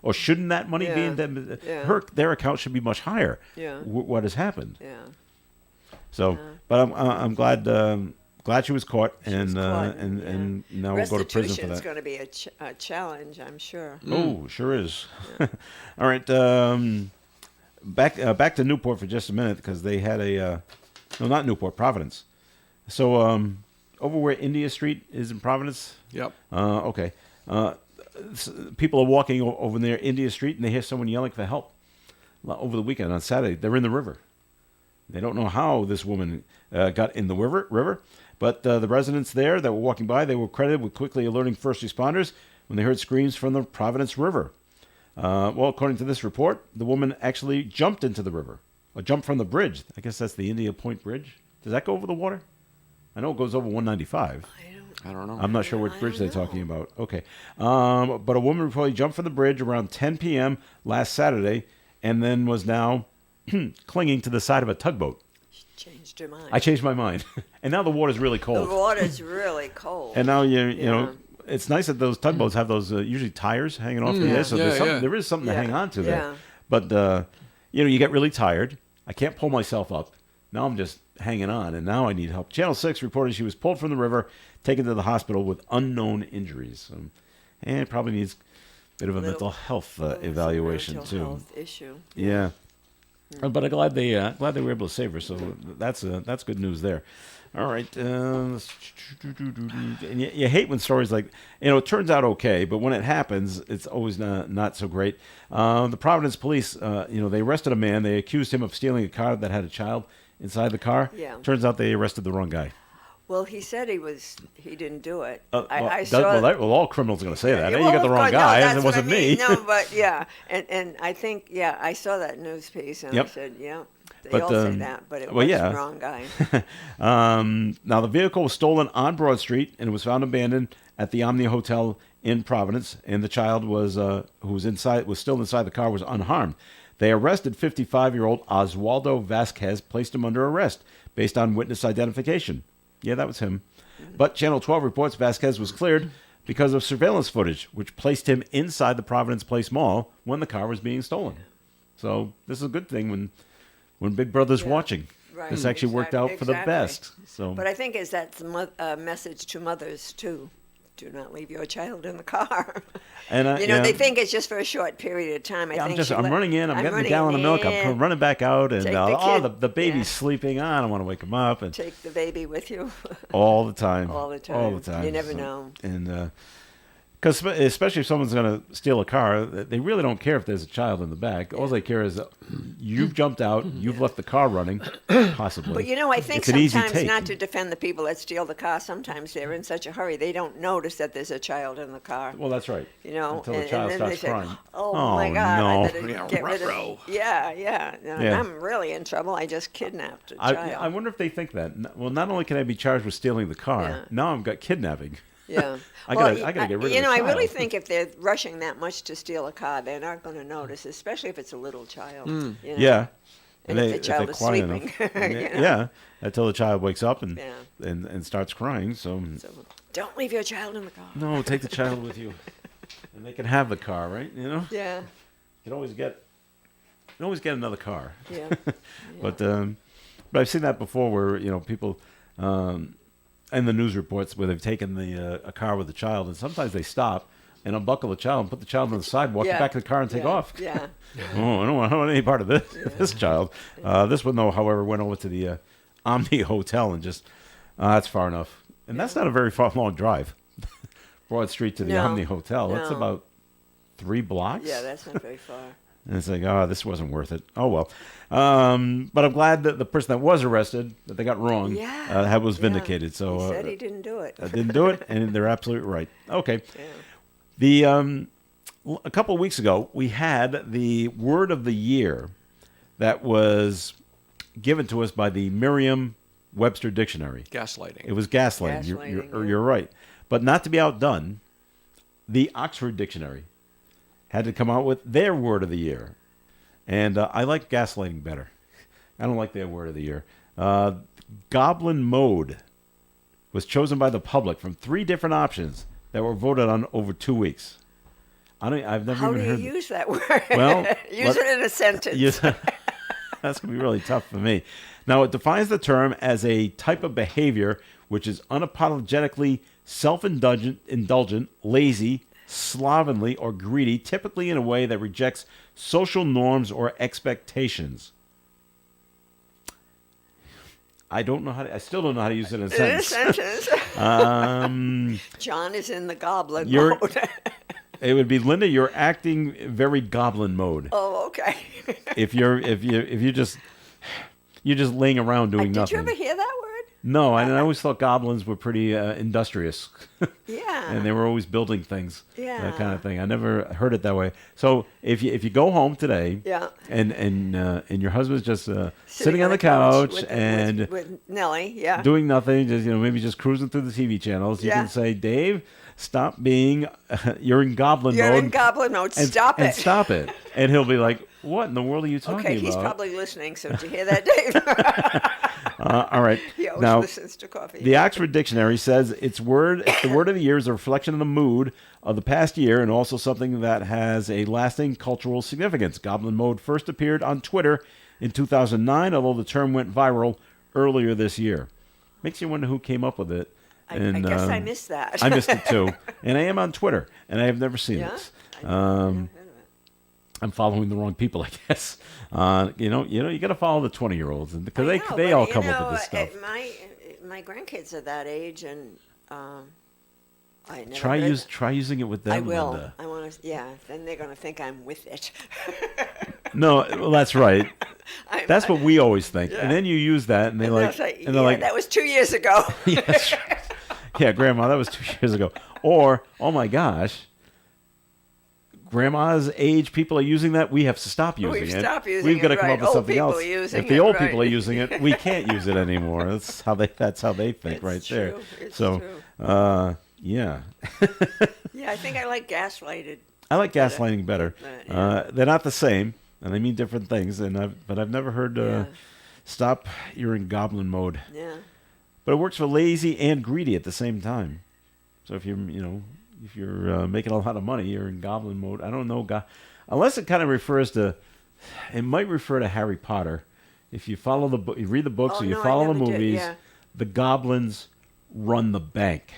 Or shouldn't that money be in Yeah. them? Yeah. Their account should be much higher. Yeah. What has happened? Yeah. So, but I'm glad she was caught, and caught, and now we'll go to prison for Restitution is that. going to be a challenge, I'm sure. Oh, sure is. All right. Back to Newport for just a minute because they had no, not Newport, Providence. So over where India Street is in Providence. Yep. Okay. People are walking over near India Street and they hear someone yelling for help. Over the weekend on Saturday, they're in the river. They don't know how this woman got in the river, but the residents there that were walking by, they were credited with quickly alerting first responders when they heard screams from the Providence River. Well, according to this report, the woman actually jumped into the river, or jumped from the bridge. I guess that's the India Point Bridge. Does that go over the water? I know it goes over 195. I don't know. I'm not sure which I bridge don't they're talking know. about. Okay. But a woman reportedly jumped from the bridge around 10 p.m. last Saturday and then was now clinging to the side of a tugboat. She changed her mind. I changed my mind. And now the water's really the cold. water's really cold. And now, you know, Yeah. it's nice that those tugboats have those usually tires hanging off the Yeah. edge. So there is something to Yeah. hang on to there. Yeah. But, you get really tired. I can't pull myself up. Now I'm just hanging on, and now I need help. Channel 6 reported she was pulled from the river, taken to the hospital with unknown injuries. And probably needs a bit of a Little- mental health It's a evaluation, mental too. health issue. Yeah. But I'm glad they were able to save her. So that's good news there. All right. And you hate when stories like, it turns out okay, but when it happens, it's always not so great. The Providence police, they arrested a man. They accused him of stealing a car that had a child inside the car. Yeah. Turns out they arrested the wrong guy. Well, he said he didn't do it. Well, I saw. all criminals are going to say that. Yeah, Hey, you got the well, wrong of course, guy, no, and it that's what I wasn't me. mean. No, but yeah, and I think I saw that news piece and Yep. I said, yeah, they But, all say that, but it well, was yeah. the wrong guy. Now, the vehicle was stolen on Broad Street and it was found abandoned at the Omnia Hotel in Providence. And the child who was still inside the car was unharmed. They arrested 55-year-old Oswaldo Vasquez, placed him under arrest based on witness identification. Yeah, that was him. But Channel 12 reports Vasquez was cleared because of surveillance footage, which placed him inside the Providence Place Mall when the car was being stolen. So this is a good thing when Big Brother's Yeah. watching. Right, This actually worked out for the exactly. best. So But I think that's a message to mothers too, do not leave your child in the car. And they think it's just for a short period of time. I'm running in. I'm getting a gallon of milk. I'm running back out, and the baby's sleeping. I don't want to wake him up. And take the baby with you. all the time. All the time. All the time. You never know. And because especially if someone's going to steal a car, they really don't care if there's a child in the back. All they care is you've jumped out, you've left the car running, possibly. But I think It's an easy sometimes take. not to defend the people that steal the car. Sometimes they're in such a hurry they don't notice that there's a child in the car. Well, that's right. Until the child then starts they say, crying. Oh my God! no. I better get rid of it. Yeah. I'm really in trouble. I just kidnapped a child. I wonder if they think that. Well, not only can I be charged with stealing the car, Yeah. now I've got kidnapping. Yeah. I gotta get rid of the I really child. think if they're rushing that much to steal a car, they're not going to notice, especially if it's a little child. Yeah. And if the child they're is quiet sleeping. enough. Yeah, until the child wakes up and starts crying. So Don't leave your child in the car. no, take the child with you, and they can have the car, right? Yeah. You can always get another car. Yeah. But I've seen that before, where people in the news reports where they've taken a car with a child, and sometimes they stop and unbuckle the child and put the child on the sidewalk, get back to the car and take off. Yeah. Oh, I don't want any part of this child. This one, though, however, went over to the Omni Hotel and just, that's far enough. And that's not a very long drive. Broad Street to the No, Omni Hotel. That's no. about 3 blocks. Yeah, that's not very far. And it's like, this wasn't worth it. Oh, well. But I'm glad that the person that was arrested, that they got wrong, was vindicated. So He said he didn't do it. I didn't do it, and they're absolutely right. Okay. Yeah. A couple of weeks ago, we had the word of the year that was given to us by the Merriam-Webster Dictionary. Gaslighting. It was gaslighting. Gaslighting, You're right. But not to be outdone, the Oxford Dictionary had to come out with their word of the year. And I like gaslighting better. I don't like their word of the year. Goblin mode was chosen by the public from 3 different options that were voted on over 2 weeks. I've never How even do heard. you use that word? Well, use it in a sentence. That's going to be really tough for me. Now, it defines the term as a type of behavior which is unapologetically self-indulgent, lazy, slovenly, or greedy, typically in a way that rejects social norms or expectations. I still don't know how to use it in a sentence. In a sentence. John is in the goblin mode. It would be, Linda, you're acting very goblin mode. Oh, okay. if you're just laying around doing Did nothing. you ever hear that word? No, I always thought goblins were pretty industrious. Yeah. And they were always building things. Yeah. That kind of thing. I never heard it that way. So if you go home today, and your husband's just sitting on the couch with Nellie, doing nothing, just maybe just cruising through the TV channels, you can say, Dave, stop being you're in goblin mode. You're in goblin mode. Stop it. And stop it. And he'll be like, what in the world are you talking about? Okay, he's probably listening. So did you hear that, Dave? All right. He always now, listens to Coffee. The Oxford Dictionary says the word of the year is a reflection of the mood of the past year and also something that has a lasting cultural significance. Goblin mode first appeared on Twitter in 2009, although the term went viral earlier this year. Makes you wonder who came up with it. I guess I missed that. I missed it too. And I am on Twitter, and I have never seen it. I'm following the wrong people, I guess. You got to follow the 20-year-olds because they all come up with this stuff. My grandkids are that age, and I never try using it with them. I will. Linda. I want to. Yeah. Then they're going to think I'm with it. No, well, that's right. That's what we always think. And then you use that, and they're like, that was 2 years ago. Yes. Yeah, Grandma, that was 2 years ago. Or, oh my gosh, Grandma's age people are using that. We have to stop using it. We've got to come up with something else. If the old people are using it, we can't use it anymore. That's how they think It's right true. there. It's So, true. yeah. Yeah, I think I like gaslighted. I like gaslighting better. They're not the same, and they mean different things. But I've never heard stop. You're in goblin mode. Yeah. But it works for lazy and greedy at the same time. So if you're making a lot of money, you're in goblin mode. I don't know, unless it kind of refers to. It might refer to Harry Potter. If you follow the book, you read the books, or you follow the movies. The goblins run the bank.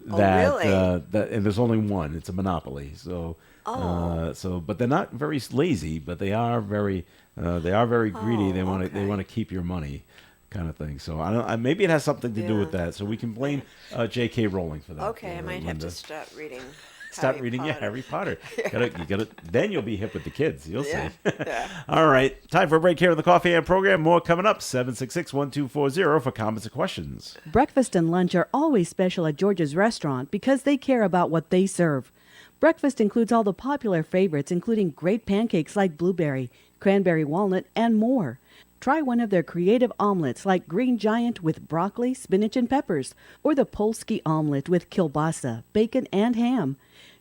really? And there's only one. It's a monopoly. So, but they're not very lazy, but they are very greedy. They want to keep your money, kind of thing. So maybe it has something to do with that. So we can blame J.K. Rowling for that. Okay, I might have to start reading. Start reading, Harry Potter. You gotta. Then you'll be hip with the kids. You'll see. All right, time for a break here on the Coffee and Program. More coming up. 766-1240 for comments and questions. Breakfast and lunch are always special at George's Restaurant because they care about what they serve. Breakfast includes all the popular favorites, including great pancakes like blueberry, cranberry walnut, and more. Try one of their creative omelets like Green Giant with broccoli, spinach, and peppers, or the Polsky omelet with kielbasa, bacon, and ham.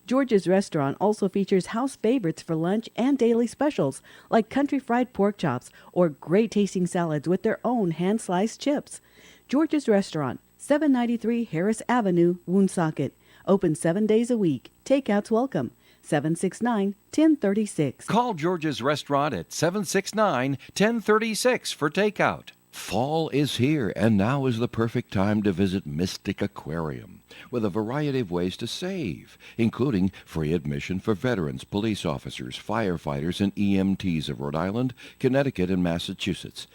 George's Restaurant also features house favorites for lunch and daily specials like country fried pork chops or great tasting salads with their own hand-sliced chips. George's Restaurant, 793 Harris Avenue, Woonsocket. Open 7 days a week. Takeouts welcome. 769-1036. Call George's Restaurant at 769-1036 for takeout. Fall is here, and now is the perfect time to visit Mystic Aquarium with a variety of ways to save, including free admission for veterans, police officers, firefighters, and EMTs of Rhode Island, Connecticut, and Massachusetts.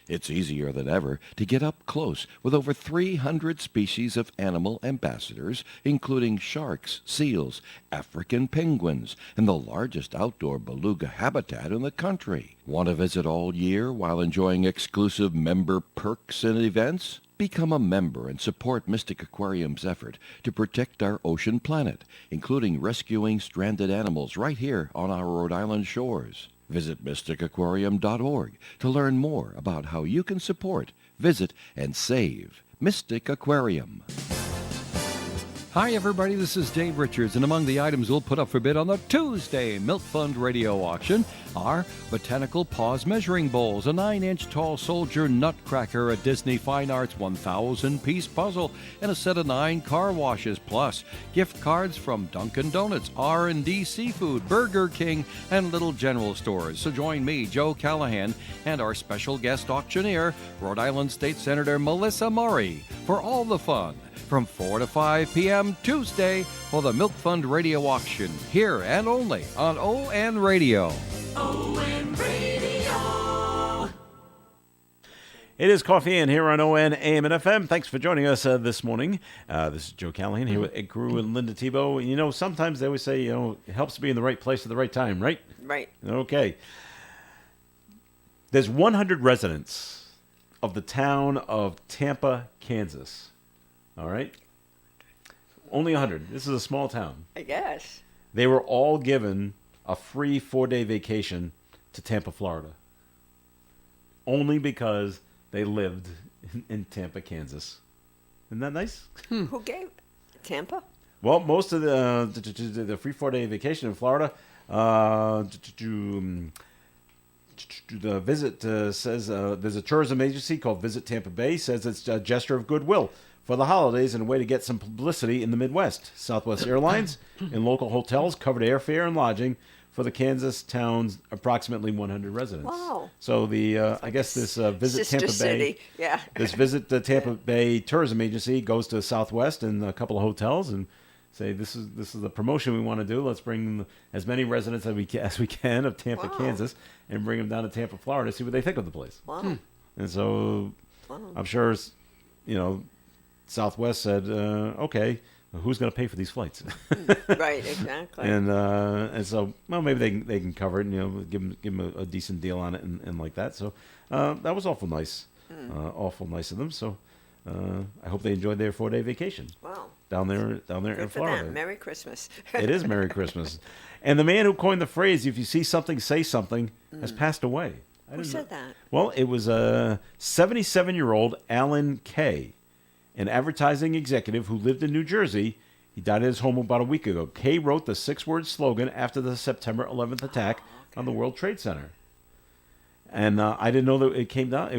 It's easier than ever to get up close with over 300 species of animal ambassadors, including sharks, seals, African penguins, and the largest outdoor beluga habitat in the country. Want to visit all year while enjoying exclusive member perks and events? Become a member and support Mystic Aquarium's effort to protect our ocean planet, including rescuing stranded animals right here on our Rhode Island shores. Visit mysticaquarium.org to learn more about how you can support, visit, and save Mystic Aquarium. Hi, everybody. This is Dave Richards, and among the items we'll put up for bid on the Tuesday Milk Fund Radio Auction are botanical pause measuring bowls, a 9-inch tall soldier nutcracker, a Disney Fine Arts 1,000-piece puzzle, and a set of 9 car washes, plus gift cards from Dunkin' Donuts, R&D Seafood, Burger King, and Little General Stores. So join me, Joe Callahan, and our special guest auctioneer, Rhode Island State Senator Melissa Murray, for all the fun from 4 to 5 p.m. Tuesday for the Milk Fund Radio Auction, here and only on ON Radio. ON Radio. It is Coffee In here on ON, AM, and FM. Thanks for joining us this morning. This is Joe Callahan here with Ed Carew and Linda Tebow. You know, sometimes they always say, it helps to be in the right place at the right time, right? Right. Okay. There's 100 residents of the town of Tampa, Kansas. All right? Only 100. This is a small town. I guess. They were all given a free 4-day vacation to Tampa, Florida. Only because they lived in Tampa, Kansas. Isn't that nice? Who gave Tampa? Well, most of the free 4-day vacation in Florida, the visit says there's a tourism agency called Visit Tampa Bay, says it's a gesture of goodwill for the holidays and a way to get some publicity in the Midwest. Southwest Airlines and local hotels covered airfare and lodging for the Kansas town's approximately 100 residents. Wow. So I guess this Visit Sister Tampa City. Bay, Yeah. this Visit the Tampa Bay tourism agency goes to Southwest and a couple of hotels and say this is the promotion we want to do. Let's bring as many residents as we can of Tampa, Kansas, and bring them down to Tampa, Florida, to see what they think of the place. Wow. And so I'm sure Southwest said, okay, who's going to pay for these flights? Right, exactly. and so, well, maybe they can cover it and, give them a decent deal on it and like that. So that was awful nice. Awful nice of them. So I hope they enjoyed their 4-day vacation. Wow. Down there Good in for Florida. them. Merry Christmas. It is Merry Christmas. And the man who coined the phrase, if you see something, say something, has passed away. Who said that? Well, it was a 77-year-old Alan Kay, an advertising executive who lived in New Jersey. He died at his home about a week ago. Kay wrote the 6-word slogan after the September 11th attack on the World Trade Center. And I didn't know that it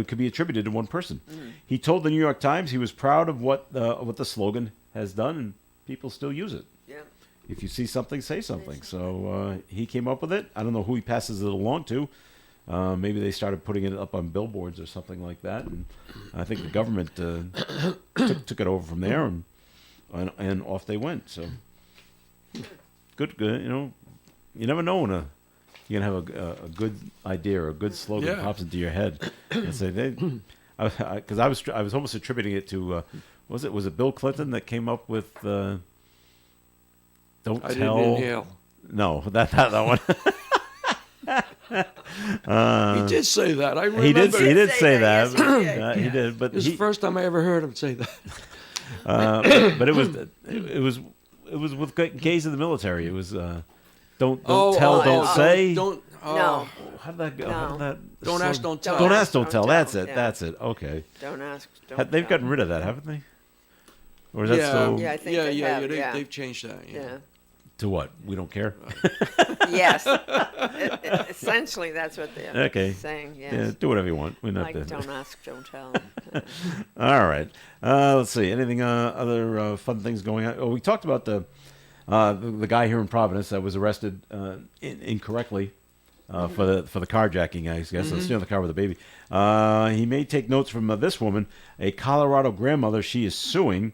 could be attributed to one person. He told the New York Times he was proud of what the slogan has done, and people still use it. Yeah. If you see something, say something. So he came up with it. I don't know who he passes it along to. Maybe they started putting it up on billboards or something like that. And I think the government took it over from there. And and off they went. So good. You know, you never know when you're gonna have a good idea or a good slogan pops into your head. And say because I was almost attributing it to was it Bill Clinton that came up with "Don't I Tell"? didn't inhale. No, that one. He did say that. I remember. He did say that. Yes, he did. He did, but It was the first time I ever heard him say that. but it was with gays in the military. It was don't say. Don't. No. How did that go? No. How did that? Don't ask, don't tell. Don't ask, don't tell. That's it. Yeah. That's it. Okay. Don't ask. Don't They've tell. gotten rid of that, haven't they? Or is that still Yeah, I think they have, yeah. They've changed that. Yeah. to what? We don't care. Yes. Essentially, that's what they're Okay. saying. Yes. Yeah, do whatever you want. We're not Like, there. don't ask, don't tell. All right. Let's see. Anything other fun things going on? Oh, we talked about the guy here in Providence that was arrested incorrectly for the carjacking. I guess stealing the car with a baby. He may take notes from this woman, a Colorado grandmother. She is suing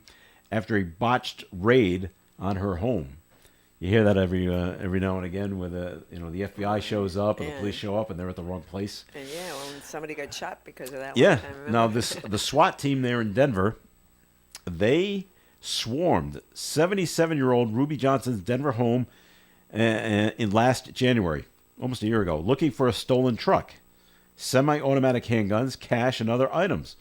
after a botched raid on her home. You hear that every now and again, where the FBI shows up and the Yeah. police show up and they're at the wrong place. And yeah, well, somebody got shot because of that Yeah. one time, remember? Now the SWAT team there in Denver, they swarmed 77-year-old Ruby Johnson's Denver home in last January, almost a year ago, looking for a stolen truck, semi-automatic handguns, cash, and other items.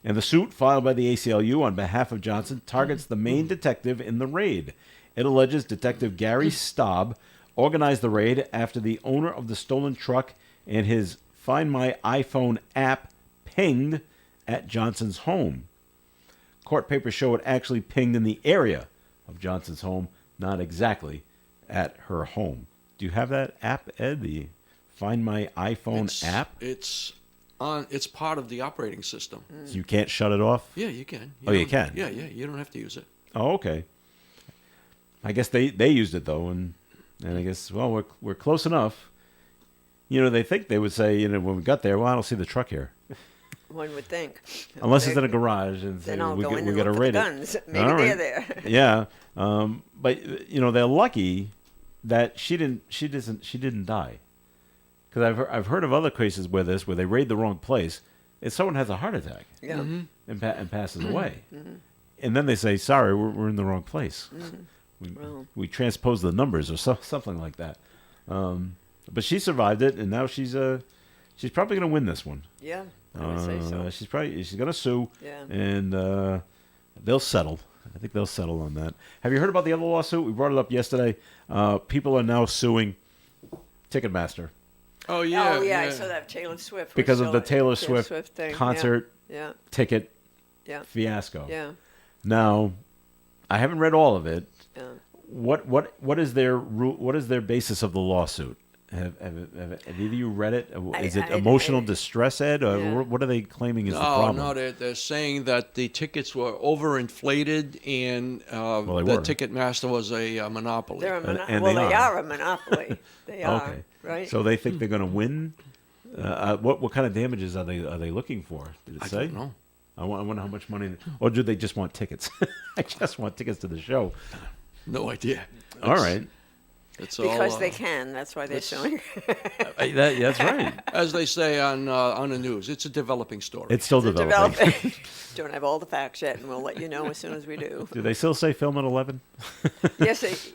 And the suit filed by the ACLU on behalf of Johnson targets the main detective in the raid. It alleges Detective Gary Staub organized the raid after the owner of the stolen truck and his Find My iPhone app pinged at Johnson's home. Court papers show it actually pinged in the area of Johnson's home, not exactly at her home. Do you have that app, Ed? The Find My iPhone app? It's part of the operating system. So you can't shut it off? Yeah, you can. Oh, you don't- can? Yeah. You don't have to use it. Oh, okay. I guess they used it though, and I guess we're close enough. You know, they think they would say, when we got there, well, I don't see the truck here, One would think. unless it's in a garage, and say Then I'll we go got in we and got to look for raid the it. guns. Maybe All they're right. there. Yeah, but they're lucky that she didn't die, because I've heard of other cases where they raid the wrong place, and someone has a heart attack Yeah. and passes away, and then they say, sorry, we're in the wrong place. Well. We transposed the numbers or something like that. But she survived it, and now she's probably going to win this one. Yeah, I would say so. She's going to sue, Yeah. and they'll settle. I think they'll settle on that. Have you heard about the other lawsuit? We brought it up yesterday. People are now suing Ticketmaster Oh yeah. Oh, yeah, I saw that Taylor Swift. was because of the still- Taylor Swift thing. concert Yeah. ticket Yeah. fiasco. Yeah. Now, I haven't read all of it. Yeah. What is their basis of the lawsuit? Have either of you read it? Is it emotional distress, Ed? Or Yeah. what are they claiming is the No, problem? they're saying that the tickets were overinflated and they the were. Ticketmaster was a monopoly. They're a And well, they they are. are a monopoly. They are. Okay. Right? So they think they're going to win. What kind of damages are they looking for? Did it I say? don't know. I wonder how much money, or do they just want tickets? I just want tickets to the show. No idea. All right, It's because all, they can. That's why they're suing. that's right. as they say on the news, it's a developing story. It's still developing. Developing. Don't have all the facts yet, and we'll let you know as soon as we do. Do they still say film at 11? Yes,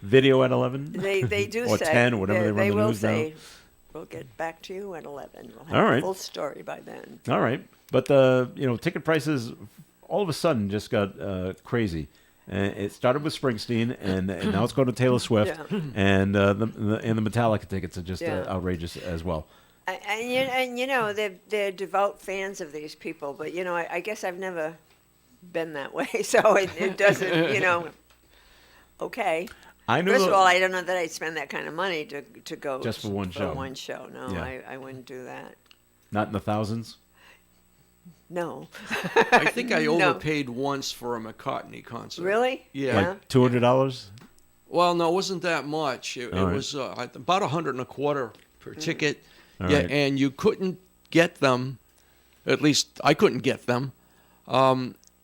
Video at 11? they do Or say. 10, whatever they run the will news now. say, we'll get back to you at 11. We'll have All the right. full story by then. All right, but ticket prices all of a sudden just got crazy. It started with Springsteen, and now it's going to Taylor Swift, Yeah. and the Metallica tickets are just Yeah. outrageous as well. And they're devout fans of these people, but I guess I've never been that way, so it doesn't, okay. I knew First the- of all, I don't know that I'd spend that kind of money to go Just for one show. one show. No, Yeah. I wouldn't do that. Not in the thousands. No. I think I No. overpaid once for a McCartney concert. Really? Yeah. Like $200. Well, no, it wasn't that much. It All right. was about $125 per ticket. All Yeah, right. and you couldn't get them. At least I couldn't get them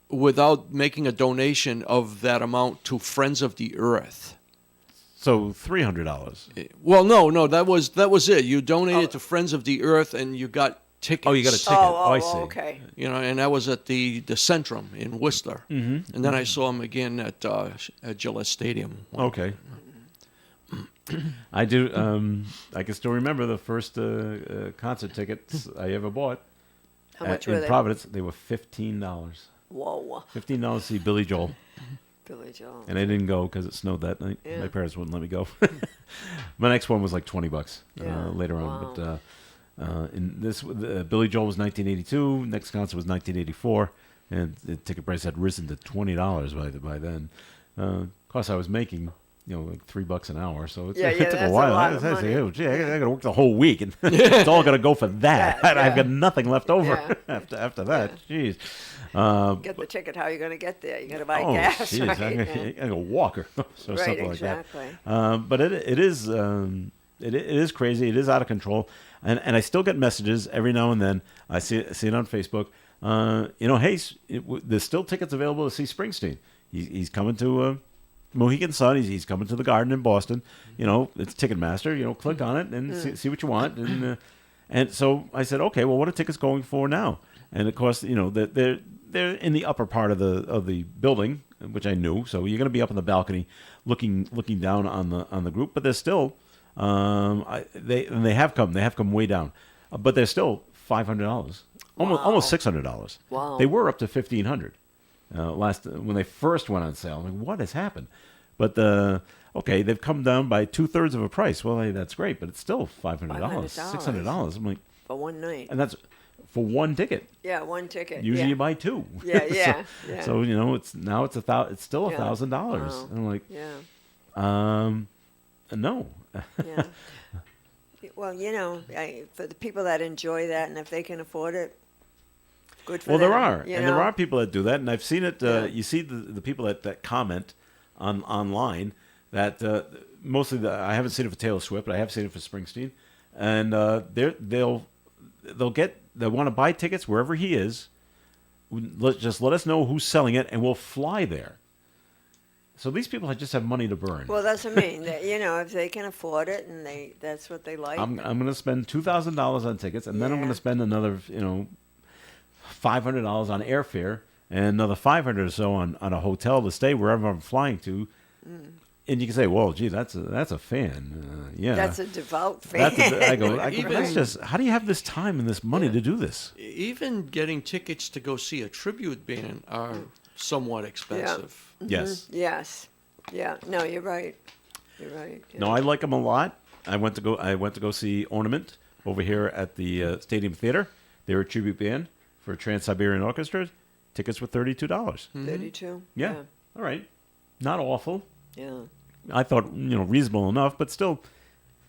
without making a donation of that amount to Friends of the Earth. So $300. Well, no, that was it. You donated to Friends of the Earth, and you got tickets. Oh, you got a ticket. I see. Okay. You know, and that was at the Centrum in Worcester. Mm-hmm. And then I saw him again at Gillette Stadium. Okay. I do. I can still remember the first concert tickets I ever bought. How much were in they? Providence? They were $15. Whoa. $15 to see Billy Joel. Billy Joel. And I didn't go because it snowed that night. Yeah. My parents wouldn't let me go. My next one was like $20 Yeah. later on. Wow. But in this, Billy Joel was 1982. Next concert was 1984, and the ticket price had risen to $20 by then. Of course, I was making like $3 an hour, so it took that's a while. a lot I of was money. oh, gee, I got to work the whole week, and it's all going to go for that. Yeah, I've yeah. got nothing left over Yeah. after that. Jeez. Get the ticket. How are you going to get there? You got to buy Oh, gas, jeez, right? I go walker, so Right, something exactly. like that. But it is crazy. It is out of control, and I still get messages every now and then. I see it on Facebook. Hey, there's still tickets available to see Springsteen. He's coming to Mohegan Sun. He's coming to the Garden in Boston. It's Ticketmaster. Click on it and see what you want. And so I said, okay, well, what are tickets going for now? And of course, they're in the upper part of the building, which I knew. So you're going to be up on the balcony, looking down on the group. But they're still, they have come way down, but they're still $500, almost $600. Wow. They were up to $1,500 when they first went on sale. I'm like, what has happened? But okay, they've come down by 2/3 of a price. Well, hey, that's great, but it's still $500, $600. I'm like, For one night. and that's for one ticket. Yeah, one ticket. Usually yeah. you buy two. Yeah. So it's still Yeah. $1,000. Wow. And I'm like, Yeah. no. Yeah. Well, for the people that enjoy that, and if they can afford it, good for Well, them. there are, you and know? there are people that do that, and I've seen it. Yeah. You see the people that comment online that mostly I haven't seen it for Taylor Swift, but I have seen it for Springsteen, and they'll want to buy tickets wherever he is. Just let us know who's selling it, and we'll fly there. So these people just have money to burn. Well, that's what I mean. That, if they can afford it and that's what they like. I'm going to spend $2,000 on tickets, and then I'm Yeah. going to spend another $500 on airfare and another $500 or so on a hotel to stay wherever I'm flying to. And you can say, "Well, gee, that's a fan." Yeah, That's a devout fan. I go, Even- that's just. How do you have this time and this money to do this? Even getting tickets to go see a tribute band are somewhat expensive. Yes. Yes. Yeah. No, you're right. You're right. Yeah. No, I like them a lot. I went to go see Ornament over here at the Stadium Theater. They're a tribute band for Trans-Siberian Orchestra. Tickets were $32. 32. Yeah. All right. Not awful. Yeah. I thought, reasonable enough, but still,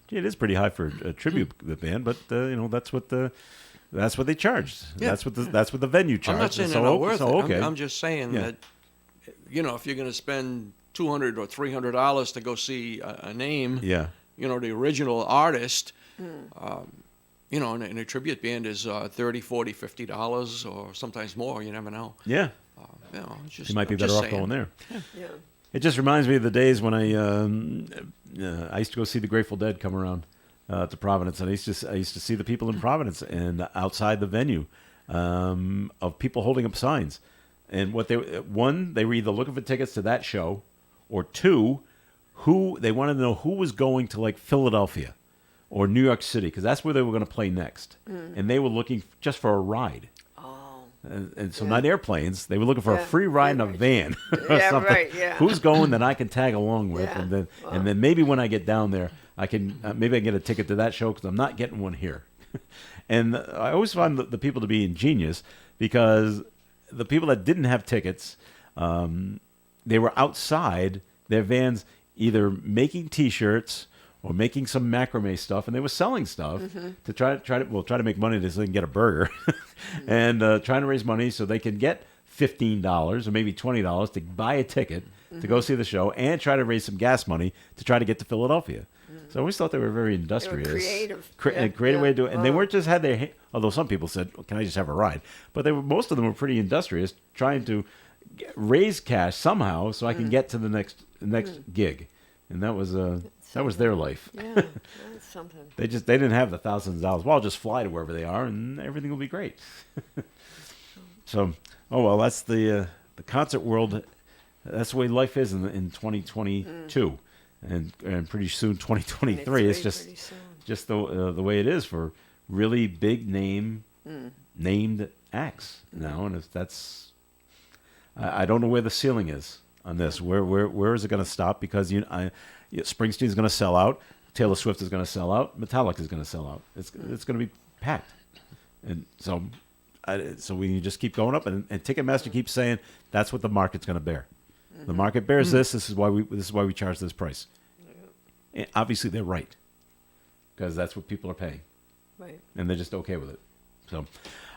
gee, it is pretty high for a tribute band. But that's what they charged. Yeah. That's what the venue charged. I'm not saying so, they're not worth so, it. okay. I'm just saying Yeah. that, if you're going to spend $200 or $300 to go see a name, Yeah. The original artist, and a tribute band is $30, $40, $50 or sometimes more. You never know. Yeah. Just, You might be I'm better just off saying. going there. Yeah. It just reminds me of the days when I used to go see the Grateful Dead come around to Providence, and I used to see the people in Providence and outside the venue of people holding up signs, and they were either looking for tickets to that show, or two, they wanted to know who was going to like Philadelphia or New York City because that's where they were going to play next, and they were looking just for a ride. And so not airplanes. They were looking for a Yeah. free ride in a van or Yeah, something. right, yeah. Who's going that I can tag along with, Yeah. and then maybe when I get down there, I can maybe I can get a ticket to that show because I'm not getting one here. And I always find the people to be ingenious because the people that didn't have tickets, they were outside their vans either making T-shirts or making some macrame stuff, and they were selling stuff to try to make money so they can get a burger, and trying to raise money so they can get $15 or maybe $20 to buy a ticket to go see the show and try to raise some gas money to try to get to Philadelphia. So I always thought they were very industrious, creative. a creative Yeah, way to do it, and they wow. weren't just although some people said, well, "Can I just have a ride?" But most of them were pretty industrious, trying to raise cash somehow so I can get to the next gig, and that was their life. Yeah, that's something. They didn't have the thousands of dollars. Well, I'll just fly to wherever they are, and everything will be great. So, oh well, that's the concert world. That's the way life is in 2022, and pretty soon 2023. It's just the way it is for really big named acts now, and if that's, I don't know where the ceiling is on this. Where is it going to stop? Because Springsteen's going to sell out, Taylor Swift is going to sell out, Metallica is going to sell out. It's going to be packed, and so we just keep going up, and Ticketmaster keeps saying that's what the market's going to bear. The market bears this. This is why we charge this price. And obviously, they're right, because that's what people are paying. Right. And they're just okay with it. So,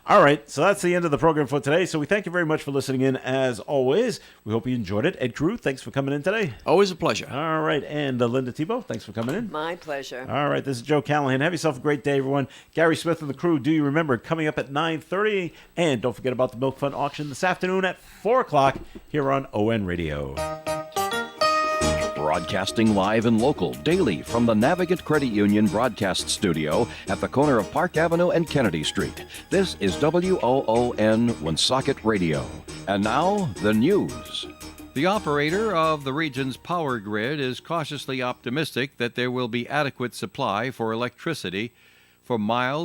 all right. So that's the end of the program for today. So we thank you very much for listening in, as always. We hope you enjoyed it. Ed Crew, thanks for coming in today. Always a pleasure. All right. And Linda Tebow, thanks for coming in. My pleasure. All right. This is Joe Callahan. Have yourself a great day, everyone. Gary Smith and the crew, do you remember, coming up at 9:30. And don't forget about the Milk Fund auction this afternoon at 4 o'clock here on ON Radio. Broadcasting live and local daily from the Navigant Credit Union broadcast studio at the corner of Park Avenue and Kennedy Street. This is WOON Woonsocket Radio. And now, the news. The operator of the region's power grid is cautiously optimistic that there will be adequate supply for electricity for mild